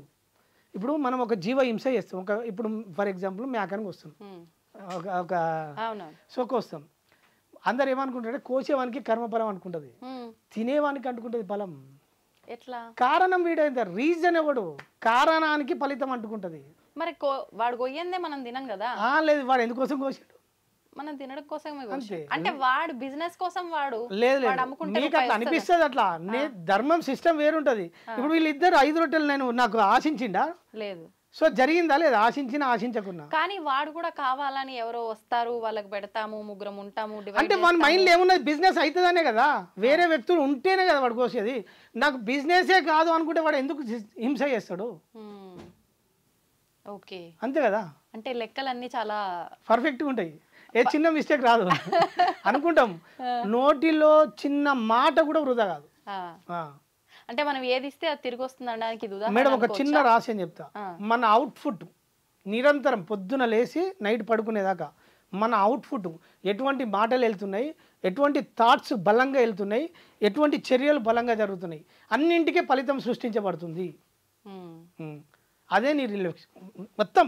ఇప్పుడు మనం ఒక జీవ హింస చేస్తాం. ఇప్పుడు ఫర్ ఎగ్జాంపుల్ మేకనికి వస్తాం, ఒక సోక వస్తాం. అందరు ఏమనుకుంటారంటే కోసేవానికి కర్మఫలం అనుకుంటుంది, తినేవానికి అంటుకుంటుంది ఫలం.
ఎట్లా?
కారణం వీడైంది, రీజన్ ఎవడు, కారణానికి ఫలితం అంటుకుంటుంది.
మరి వాడు కొయ్యందే మనం తినం కదా.
లేదు, వాడు ఎందుకోసం కోసాడు?
మనం తినడం కోసమే. అంటే వాడు బిజినెస్ కోసం వాడు
లేదు నీకు అట్లా అనిపిస్తుంది. అట్లా ధర్మం సిస్టమ్ వేరుంటది. ఇప్పుడు వీళ్ళిద్దరు 5 రొట్టెలు నాకు ఆశించిండా?
లేదు.
సో జరిగిందా లేదా? ఆశించినా ఆశించకున్నా.
కానీ వాడు కూడా కావాలని ఎవరో వస్తారు, వాళ్ళకి పెడతాము, ముగ్గురం ఉంటాము
అంటే మన మైండ్లో ఏమున్నది, బిజినెస్ అవుతుందనే కదా. వేరే వ్యక్తులు ఉంటేనే కదా వాడు కోసేది. నాకు బిజినెసే కాదు అనుకుంటే వాడు ఎందుకు హింస చేస్తాడు?
ఓకే,
అంతే కదా.
అంటే లెక్కలన్నీ చాలా
పర్ఫెక్ట్గా ఉంటాయి, ఏ చిన్న మిస్టేక్ రాదు అనుకుంటాం. నోటిలో చిన్న మాట కూడా వృధా కాదు.
అంటే మనం ఏది ఇస్తే అది తిరిగి వస్తుంది అనడానికి
మేడం ఒక చిన్న రహస్యం చెప్తా. మన అవుట్పుట్ నిరంతరం పొద్దున లేచి నైట్ పడుకునేదాకా మన అవుట్పుట్ ఎటువంటి మాటలు వెళ్తున్నాయి, ఎటువంటి థాట్స్ బలంగా వెళ్తున్నాయి, ఎటువంటి చర్యలు బలంగా జరుగుతున్నాయి, అన్నింటికీ ఫలితం సృష్టించబడుతుంది. అదే నీ మొత్తం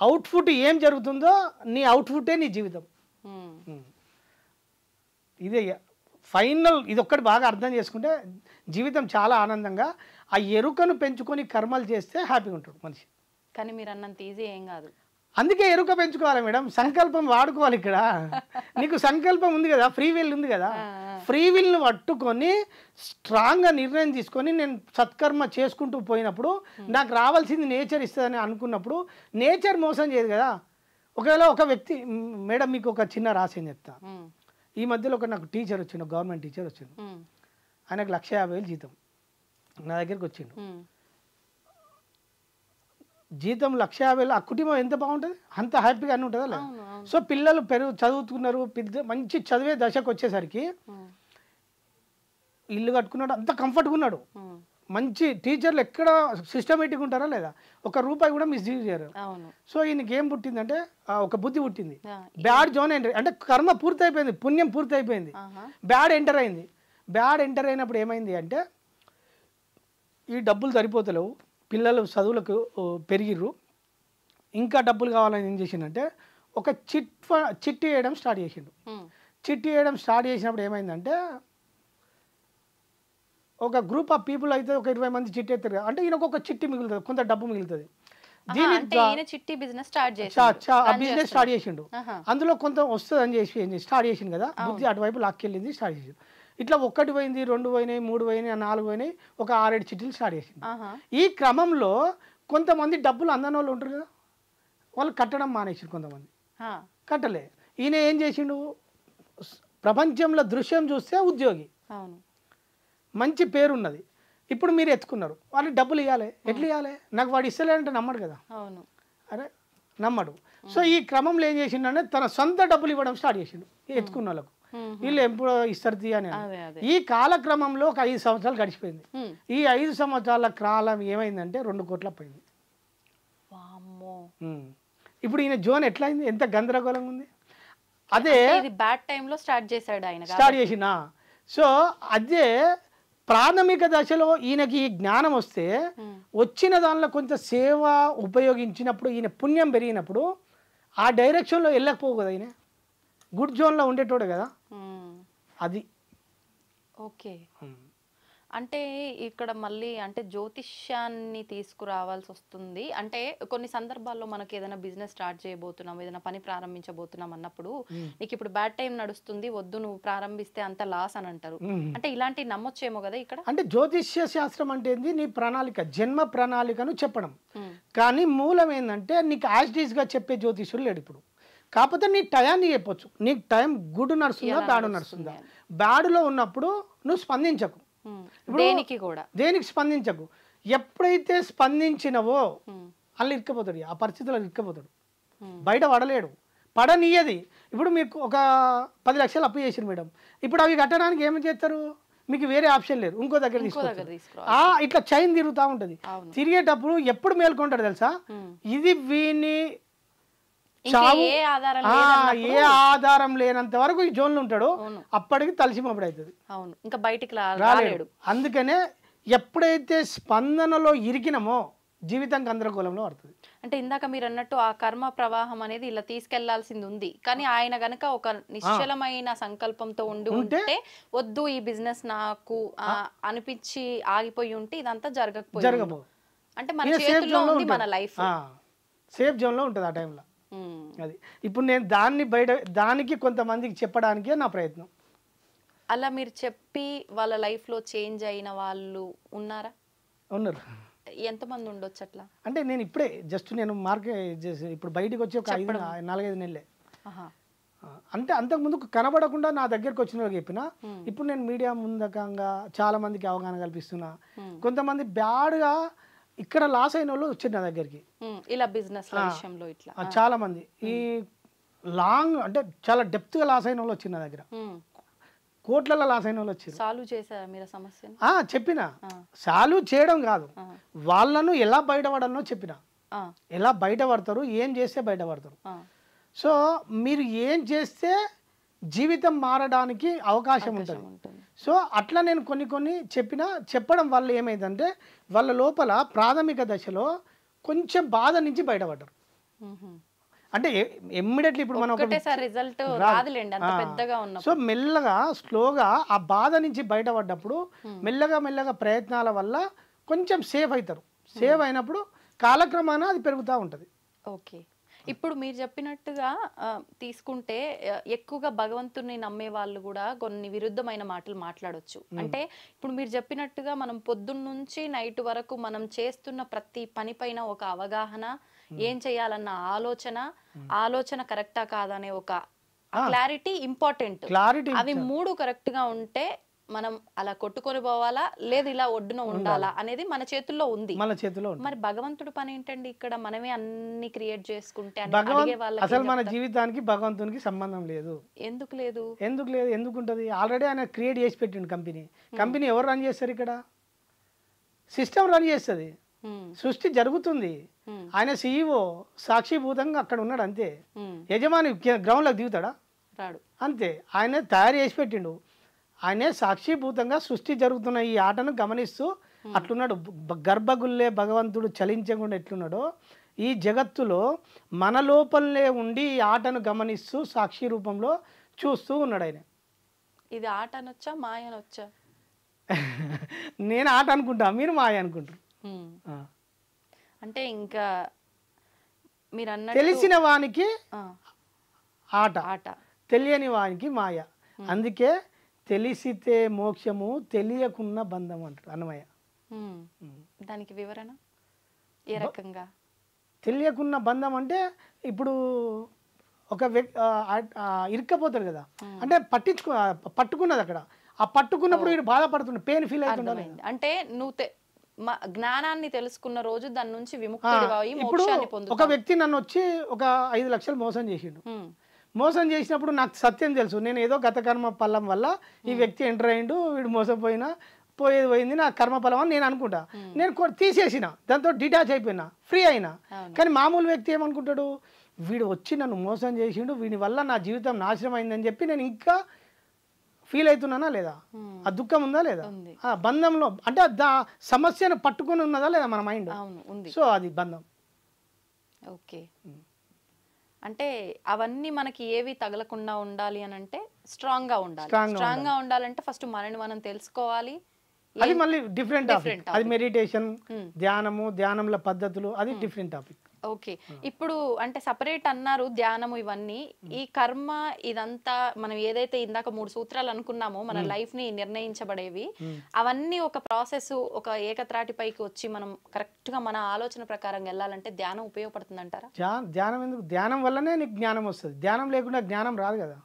అవుట్పుట్ ఏం జరుగుతుందో నీ అవుట్పుటే నీ జీవితం. ఇదే ఫైనల్. ఇది ఒక్కటి బాగా అర్థం చేసుకుంటే జీవితం చాలా ఆనందంగా, ఆ ఎరుకను పెంచుకొని కర్మలు చేస్తే హ్యాపీగా ఉంటాడు మనిషి.
కానీ మీరు అన్నంత ఈజీ ఏం కాదు.
అందుకే ఎరుక పెంచుకోవాలి మేడం, సంకల్పం వాడుకోవాలి. ఇక్కడ నీకు సంకల్పం ఉంది కదా, ఫ్రీ విల్ ఉంది కదా, ఫ్రీ విల్ని పట్టుకొని స్ట్రాంగ్గా నిర్ణయం తీసుకొని నేను సత్కర్మ చేసుకుంటూ పోయినప్పుడు నాకు రావాల్సింది నేచర్ ఇస్తుందని అనుకున్నప్పుడు నేచర్ మోసం చేయదు కదా. ఒకవేళ ఒక వ్యక్తి మేడం మీకు ఒక చిన్న రహస్యం చెప్తా. ఈ మధ్యలో నాకు టీచర్ వచ్చిండు, గవర్నమెంట్ టీచర్ వచ్చిండు. ఆయనకు 1,50,000 జీతం. నా దగ్గరికి వచ్చిండు. జీతం 1,50,000, ఆ కుటుంబం ఎంత బాగుంటుంది, అంత హ్యాపీగా అన్నీ ఉంటుందా లేదా? సో పిల్లలు చదువుతున్నారు, మంచి చదివే దశకు వచ్చేసరికి ఇల్లు కట్టుకున్నాడు, అంత కంఫర్ట్గా ఉన్నాడు. మంచి టీచర్లు ఎక్కడ సిస్టమేటిక్గా ఉంటారా లేదా, ₹1 కూడా మిస్యూజ్ చేయరు. సో ఈయనకి ఏం పుట్టిందంటే ఒక బుద్ధి పుట్టింది. బ్యాడ్ జోన్ ఎంటర్, అంటే కర్మ పూర్తి అయిపోయింది, పుణ్యం పూర్తి అయిపోయింది, బ్యాడ్ ఎంటర్ అయింది. బ్యాడ్ ఎంటర్ అయినప్పుడు ఏమైంది అంటే ఈ డబ్బులు సరిపోతలేవు, పిల్లలు చదువులకు పెరిగిర్రు, ఇంకా డబ్బులు కావాలని ఏం చేసిండంటే ఒక చిట్టి వేయడం స్టార్ట్ చేసిండు. చిట్టి వేయడం స్టార్ట్ చేసినప్పుడు ఏమైందంటే ఒక గ్రూప్ ఆఫ్ పీపుల్ అయితే ఒక 20 మంది చిట్టి ఎత్తారు, అంటే ఈయనకు ఒక చిట్టి మిగులుతుంది, కొంత డబ్బు మిగులుతుంది.
బిజినెస్
స్టార్ట్ చేసిండు, అందులో కొంత వస్తుంది అని చేసి స్టార్ట్ చేసిండు కదా, బుద్ధి అటువైపు లాక్కెళ్ళింది, స్టార్ట్ చేసిండు. ఇట్లా 1 పోయింది, 2 పోయినాయి, 3 పోయినాయి, 4 పోయినాయి, ఒక 6-7 చిట్టీలు స్టార్ట్ చేసింది. ఈ క్రమంలో కొంతమంది డబ్బులు అందని వాళ్ళు ఉంటారు కదా, వాళ్ళు కట్టడం మానేసారు, కొంతమంది కట్టలే. ఈయన ఏం చేసిండు, ప్రపంచంలో దృశ్యం చూస్తే ఉద్యోగి, మంచి పేరున్నది, ఇప్పుడు మీరు ఎత్తుకున్నారు, వాళ్ళు డబ్బులు ఇవ్వాలి, ఎట్లా ఇవ్వాలి? నాకు వాడు ఇస్తలేదంటే నమ్మడు కదా,
అవును.
అరే నమ్మడు. సో ఈ క్రమంలో ఏం చేసిండంటే తన సొంత డబ్బులు ఇవ్వడం స్టార్ట్ చేసిండు ఎత్తుకున్న వాళ్ళకు. వీళ్ళు ఎప్పుడో ఇస్తారు అని. ఈ కాలక్రమంలో ఒక 5 సంవత్సరాలు గడిచిపోయింది. ఈ 5 సంవత్సరాల కాలం ఏమైందంటే 2 కోట్ల పోయింది. ఇప్పుడు ఈయన జోన్ ఎట్లా అయింది, ఎంత గందరగోళంగా ఉంది. అదే
బ్యాడ్ టైంలో స్టార్ట్ చేశాడు ఆయన,
స్టార్ట్ చేసిన. సో అదే ప్రాథమిక దశలో ఈయనకి ఈ జ్ఞానం వస్తే వచ్చిన దానిలో కొంత సేవ ఉపయోగించినప్పుడు ఈయన పుణ్యం పెరిగినప్పుడు ఆ డైరెక్షన్లో వెళ్ళకపోవు కదా, ఈయన గుడ్ జోన్లో ఉండేటోడు కదా. అది
ఓకే. అంటే ఇక్కడ మళ్ళీ అంటే జ్యోతిష్యాన్ని తీసుకురావాల్సి వస్తుంది. అంటే కొన్ని సందర్భాల్లో మనకి ఏదైనా బిజినెస్ స్టార్ట్ చేయబోతున్నాం, ఏదైనా పని ప్రారంభించబోతున్నాం అన్నప్పుడు నీకు ఇప్పుడు బ్యాడ్ టైం నడుస్తుంది, వద్దు నువ్వు ప్రారంభిస్తే అంత లాస్ అని అంటారు. అంటే ఇలాంటివి నమ్మొచ్చేమో కదా ఇక్కడ.
అంటే జ్యోతిష్య శాస్త్రం అంటే ఏంది, నీ ప్రణాళిక, జన్మ ప్రణాళికను చెప్పడం. కానీ మూలం ఏంటంటే నీకు యాజ్డీస్గా చెప్పే జ్యోతిష్యులు లేడు ఇప్పుడు. కాకపోతే నీ టయాన్ని చెప్పొచ్చు, నీకు టైం గుడ్ నడుస్తుందా బ్యాడ్ నడుస్తుందా. బ్యాడ్లో ఉన్నప్పుడు నువ్వు స్పందించకు, దేనికి స్పందించకు. ఎప్పుడైతే స్పందించినవో అలా ఇరుక్కపోతాడు, ఆ పరిస్థితుల్లో ఇరుక్కపోతాడు, బయట పడలేడు, పడనీయది. ఇప్పుడు మీకు ఒక 10 లక్షలు అప్పు చేసిరు మేడం, ఇప్పుడు అవి కట్టడానికి ఏమి చేస్తారు, మీకు వేరే ఆప్షన్ లేదు, ఇంకో దగ్గర తీసుకోవాలి. ఇట్లా చైన్ తిరుగుతూ ఉంటుంది. తిరిగేటప్పుడు ఎప్పుడు మేల్కొంటాడు తెలుసా, ఇది వీని ఏ ఆధారం లేనంత వరకు ఈ జోన్లో ఉంటాడు, అప్పటికి తలసిమప్పుడు అవుతుంది,
ఇంకా బయటికి రాలేడు.
అందుకనే ఎప్పుడైతే స్పందనలో ఇరికినమో జీవితం గందరగోళంలో పడుతుంది.
అంటే ఇందాక మీరు అన్నట్టు ఆ కర్మ ప్రవాహం అనేది ఇలా తీసుకెళ్లాల్సింది ఉంది, కానీ ఆయన గనక ఒక నిశ్చలమైన సంకల్పంతో ఉంటే వద్దు ఈ బిజినెస్ నాకు అనిపించి ఆగిపోయి ఉంటే ఇదంతా జరగకపో. అంటే మన చేతుల్లో ఉంది, మన లైఫ్
సేఫ్ జోన్లో ఉంటుంది ఆ టైంలో. అది ఇప్పుడు నేను దానికి కొంతమందికి చెప్పడానికే నా ప్రయత్నం.
అలా మీరు చెప్పి వాళ్ళ లైఫ్ లో చేంజ్ అయిన వాళ్ళు ఉన్నారా?
ఉన్నారు.
ఎంతమంది ఉండొచ్చు అట్లా?
అంటే నేను ఇప్పుడే జస్ట్ నేను మార్కెట్ ఇప్పుడు బయటికి వచ్చి ఒక 4-5 నెలలే. అంటే అంతకుముందు కనబడకుండా నా దగ్గరకు వచ్చిన వాళ్ళకి చెప్పిన, ఇప్పుడు నేను మీడియా ముందకంగా చాలా మందికి అవగాహన కల్పిస్తున్నా. కొంతమంది బ్యాడ్గా ఇక్కడ లాస్ అయిన వాళ్ళు వచ్చారు నా దగ్గరికి,
ఇలా బిజినెస్ విషయంలో ఇట్లా
చాలా మంది. ఈ లాంగ్ అంటే చాలా డెప్త్గా లాస్ అయిన వాళ్ళు వచ్చింది నా దగ్గర, కోట్లలో లాస్ అయిన వాళ్ళు వచ్చారు.
సాల్వ్ చేశారా మీరు సమస్యను?
చెప్పిన సాల్వ్ చేయడం కాదు, వాళ్ళను ఎలా బయటపడాలనో చెప్పిన, ఎలా బయటపడతారు, ఏం చేస్తే బయటపడతారు. సో మీరు ఏం చేస్తే జీవితం మారడానికి అవకాశం ఉంటుంది. సో అట్లా నేను కొన్ని చెప్పడం వల్ల ఏమైందంటే వాళ్ళ లోపల ప్రాథమిక దశలో కొంచెం బాధ నుంచి బయటపడ్డారు. అంటే ఇమ్మీడియట్లీ ఇప్పుడు మనం సో మెల్లగా స్లోగా ఆ బాధ నుంచి బయటపడ్డప్పుడు మెల్లగా ప్రయత్నాల వల్ల కొంచెం సేఫ్ అవుతారు. సేవ్ అయినప్పుడు కాలక్రమాన అది పెరుగుతూ ఉంటుంది.
ఓకే. ఇప్పుడు మీరు చెప్పినట్టుగా తీసుకుంటే ఎక్కువగా భగవంతుని నమ్మే వాళ్ళు కూడా కొన్ని విరుద్ధమైన మాటలు మాట్లాడొచ్చు. అంటే ఇప్పుడు మీరు చెప్పినట్టుగా మనం పొద్దున్న నుంచి నైట్ వరకు మనం చేస్తున్న ప్రతి పని పైన ఒక అవగాహన, ఏం చేయాలన్న ఆలోచన కరెక్టా కాదనే ఒక క్లారిటీ ఇంపార్టెంట్. అవి 3 కరెక్ట్ గా ఉంటే మనం అలా కొట్టుకొని పోవాలా, లేదు ఇలా ఒడ్డున ఉండాలా అనేది మన చేతుల్లో ఉంది. మరి భగవంతుడి పని ఏంటండి ఇక్కడ? మనమే అన్ని క్రియేట్ చేసుకుంటే
అసలు మన జీవితానికి భగవంతునికి సంబంధం లేదు.
ఎందుకు లేదు?
ఎందుకుంటది? ఆల్రెడీ ఆయన క్రియేట్ చేసి పెట్టిండు కంపెనీ. ఎవరు రన్ చేస్తారు ఇక్కడ? సిస్టమ్ రన్ చేస్తుంది, సృష్టి జరుగుతుంది. ఆయన CEO సాక్షిభూతంగా అక్కడ ఉన్నాడు అంతే. యజమాని గ్రౌండ్లోకి దిగుతాడా?
రాడు.
అంతే. ఆయన తయారు చేసి పెట్టిండు. ఆయనే సాక్షిభూతంగా సృష్టి జరుగుతున్న ఈ ఆటను గమనిస్తూ అట్లున్నాడు. గర్భగుల్లే భగవంతుడు చలించకుండా ఎట్లున్నాడో ఈ జగత్తులో మన లోపలనే ఉండి ఈ ఆటను గమనిస్తూ సాక్షి రూపంలో చూస్తూ ఉన్నాడు ఆయన.
ఇది ఆట అనొచ్చా, మాయ అనొచ్చా?
నేను ఆట అనుకుంటా, మీరు మాయ అనుకుంటారు.
అంటే ఇంకా మీరు అన్న
తెలిసిన వానికి ఆట, తెలియని వానికి మాయ. అందుకే తెలిసితే మోక్షము, తెలియకున్న బంధం అంటారు అన్నమయ్య.
దానికి వివరణ ఏ రకంగా?
తెలియకున్న బంధం అంటే ఇప్పుడు ఒక వ్యక్తి ఇరుక్కపోతాడు కదా, అంటే పట్టుకున్నది అక్కడ, ఆ పట్టుకున్నప్పుడు వీడు బాధపడుతుండే, పెయిన్ ఫీల్ అవుతుండాలి.
అంటే నువ్వు జ్ఞానాన్ని తెలుసుకున్న రోజు దాని నుంచి విముక్తుడివై
ఇప్పుడు
మోక్షాన్ని పొందుతావు.
ఒక వ్యక్తి నన్ను వచ్చి ఒక 5 లక్షలు మోసం చేసిండు. మోసం చేసినప్పుడు నాకు సత్యం తెలుసు, నేను ఏదో గత కర్మ ఫలం వల్ల ఈ వ్యక్తి ఎంటర్ అయ్యిండు, వీడు మోసపోయినా పోయేది పోయింది, నా కర్మ ఫలం అని నేను అనుకుంటా. నేను తీసేసిన, దాంతో డిటాచ్ అయిపోయినా, ఫ్రీ అయినా. కానీ మామూలు వ్యక్తి ఏమనుకుంటాడు, వీడు వచ్చి నన్ను మోసం చేసిండు, వీడి వల్ల నా జీవితం నాశనం అయిందని చెప్పి నేను ఇంకా ఫీల్ అవుతున్నానా లేదా, ఆ దుఃఖం ఉందా లేదా, ఆ బంధంలో అంటే సమస్యను పట్టుకుని ఉన్నదా లేదా మన మైండ్. సో అది బంధం.
ఓకే, అంటే అవన్నీ మనకి ఏవి తగలకుండా ఉండాలి అని అంటే స్ట్రాంగ్ గా ఉండాలి. స్ట్రాంగ్ గా ఉండాలంటే ఫస్ట్ మనని మనం తెలుసుకోవాలి.
అది మళ్ళీ డిఫరెంట్ టాపిక్, అది మెడిటేషన్, ధ్యానము, ధ్యానంల పద్ధతులు, అది డిఫరెంట్ టాపిక్.
ఓకే, ఇప్పుడు అంటే సపరేట్ అన్నారు ధ్యానము ఇవన్నీ. ఈ కర్మ ఇదంతా మనం ఏదైతే ఇందాక 3 సూత్రాలు అనుకున్నామో మన లైఫ్ ని నిర్ణయించబడేవి, అవన్నీ ఒక ప్రాసెస్, ఒక ఏకత్రాటిపైకి వచ్చి మనం కరెక్ట్ గా మన ఆలోచన ప్రకారం వెళ్ళాలంటే ధ్యానం ఉపయోగపడుతుంది అంటారా?
ధ్యానం ఎందుకు, ధ్యానం వల్లనే నీకు జ్ఞానం వస్తుంది, ధ్యానం లేకుండా జ్ఞానం రాదు కదా.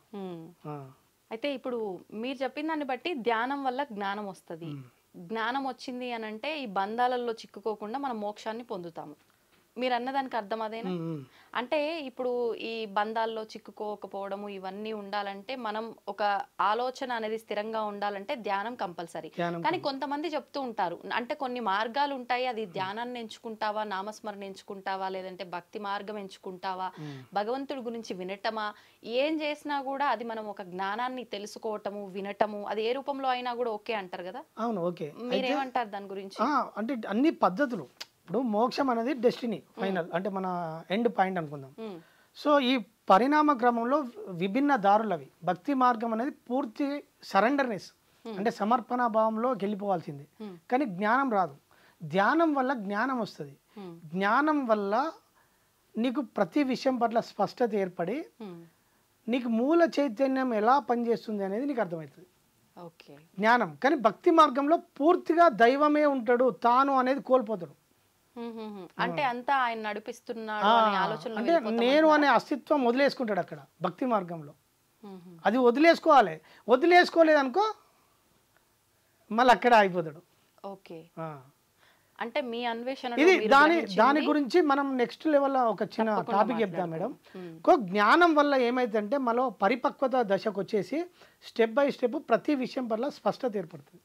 అయితే ఇప్పుడు మీరు చెప్పిన దాన్ని బట్టి ధ్యానం వల్ల జ్ఞానం వస్తుంది. జ్ఞానం వచ్చింది అని అంటే ఈ బంధాలలో చిక్కుకోకుండా మనం మోక్షాన్ని పొందుతాము. మీరు అన్నదానికి అర్థం అదేనా? అంటే ఇప్పుడు ఈ బంధాల్లో చిక్కుకోకపోవడము ఇవన్నీ ఉండాలంటే మనం ఒక ఆలోచన అనేది స్థిరంగా ఉండాలంటే ధ్యానం కంపల్సరీ. కానీ కొంతమంది చెప్తూ ఉంటారు, అంటే కొన్ని మార్గాలు ఉంటాయి, అది ధ్యానాన్ని ఎంచుకుంటావా, నామస్మరణ ఎంచుకుంటావా, లేదంటే భక్తి మార్గం ఎంచుకుంటావా, భగవంతుడి గురించి వినటమా, ఏం చేసినా కూడా అది మనం ఒక జ్ఞానాన్ని తెలుసుకోవటము, వినటము, అది ఏ రూపంలో అయినా కూడా ఓకే అంటారు కదా.
అవును, ఓకే.
మీరేమంటారు దాని గురించి?
అంటే అన్ని పద్ధతులు, ఇప్పుడు మోక్షం అనేది డెస్టినీ ఫైనల్, అంటే మన ఎండ్ పాయింట్ అనుకుందాం. సో ఈ పరిణామ క్రమంలో విభిన్న దారులు అవి. భక్తి మార్గం అనేది పూర్తి సరెండర్నెస్, అంటే సమర్పణ భావంలో వెళ్ళిపోవాల్సింది. కానీ జ్ఞానం రాదు. ధ్యానం వల్ల జ్ఞానం వస్తుంది. జ్ఞానం వల్ల నీకు ప్రతి విషయం పట్ల స్పష్టత ఏర్పడి నీకు మూల చైతన్యం ఎలా పనిచేస్తుంది అనేది నీకు అర్థమవుతుంది. జ్ఞానం. కానీ భక్తి మార్గంలో పూర్తిగా దైవమే ఉంటాడు, తాను అనేది కోల్పోతాడు.
అంటే అంతా ఆయన నడిపిస్తున్నాడు అనే ఆలోచన,
అంటే నేను అనే అస్తిత్వం వదిలేసుకుంటాడు అక్కడ భక్తి మార్గంలో. అది వదిలేసుకోవాలి, వదిలేసుకోలేదనుకో మళ్ళీ అక్కడ అయిపోతాడు.
ఓకే, అంటే మీ అన్వేషణ
ఇది దాని గురించి మనం నెక్స్ట్ లెవెల్ ఒక చిన్న టాపిక్ చెప్తాం మేడం. జ్ఞానం వల్ల ఏమైందంటే మనలో పరిపక్వత దశకు వచ్చేసి స్టెప్ బై స్టెప్ ప్రతి విషయం పట్ల స్పష్టత ఏర్పడుతుంది.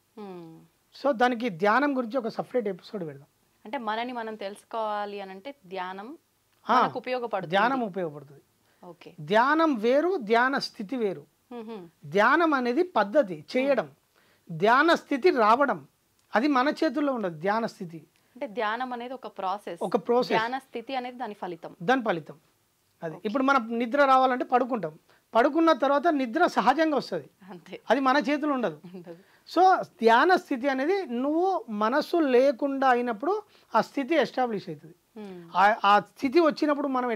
సో దానికి ధ్యానం గురించి ఒక సపరేట్ ఎపిసోడ్ పెడదాం.
అంటే మనని మనం తెలుసుకోవాలి అని అంటే ధ్యానం మనకు ఉపయోగపడుతుంది.
ధ్యానం ఉపయోగపడుతుంది.
ఓకే,
ధ్యానం వేరు, ధ్యాన స్థితి వేరు. ధ్యానం అనేది పద్ధతి చేయడం, ధ్యాన స్థితి రావడం అది మన చేతుల్లో ఉండదు. ధ్యాన స్థితి
అంటే ధ్యానం అనేది ఒక ప్రాసెస్, ధ్యాన స్థితి అనేది దాని ఫలితం. అది ఇప్పుడు మనం నిద్ర రావాలంటే పడుకుంటాం, పడుకున్న తర్వాత నిద్ర సహజంగా వస్తుంది, అది మన చేతులు ఉండదు. సో ధ్యాన స్థితి అనేది నువ్వు మనసు లేకుండా అయినప్పుడు ఆ స్థితి ఎస్టాబ్లిష్ అవుతుంది. ఆ స్థితి వచ్చినప్పుడు మనం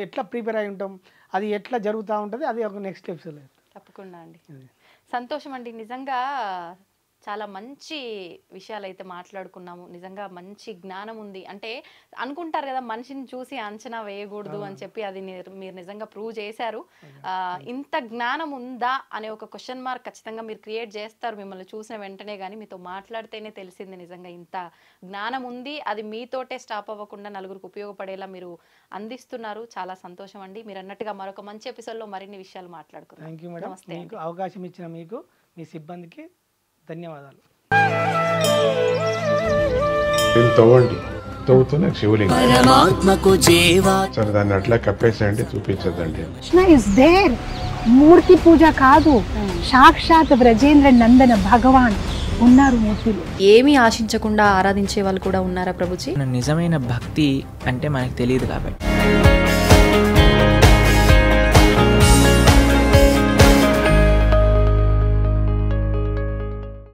ఎట్లా ప్రిపేర్ అయి ఉంటాం, అది ఎట్లా జరుగుతూ ఉంటుంది, అది ఒక నెక్స్ట్ ఎపిసోడ్. తప్పకుండా అండి. సంతోషం అండి, నిజంగా చాలా మంచి విషయాలు అయితే మాట్లాడుకున్నాము. నిజంగా మంచి జ్ఞానం ఉంది. అంటే అనుకుంటారు కదా మనిషిని చూసి అంచనా వేయకూడదు అని చెప్పి, అది మీరు నిజంగా ప్రూవ్ చేశారు. ఇంత జ్ఞానం ఉందా అనే ఒక క్వశ్చన్ మార్క్ ఖచ్చితంగా మీరు క్రియేట్ చేస్తారు మిమ్మల్ని చూసిన వెంటనే. కానీ మీతో మాట్లాడితేనే తెలిసింది నిజంగా ఇంత జ్ఞానం ఉంది. అది మీతోటే స్టాప్ అవ్వకుండా నలుగురికి ఉపయోగపడేలా మీరు అందిస్తున్నారు. చాలా సంతోషం అండి. మీరు అన్నట్టుగా మరొక మంచి ఎపిసోడ్లో మరిన్ని విషయాలు మాట్లాడుకుందాం.
Thank you madam. నమస్తే. మీకు అవకాశం ఇచ్చిన మీకు, మీ సిబ్బందికి ధన్యవాదాలు.
తవ్వండి, తవ్వుతూనే శివలింగం సరే దాన్ని అట్లా కప్పేసేయండి, చూపించదండి.
మూర్తి పూజ కాదు, సాక్షాత్ బ్రజేంద్ర నందన భగవాన్ ఉన్నారు మూర్తిలో.
ఏమీ ఆశించకుండా ఆరాధించే వాళ్ళు కూడా ఉన్నారా ప్రభుజీ?
నిజమైన భక్తి అంటే మనకు తెలియదు కాబట్టి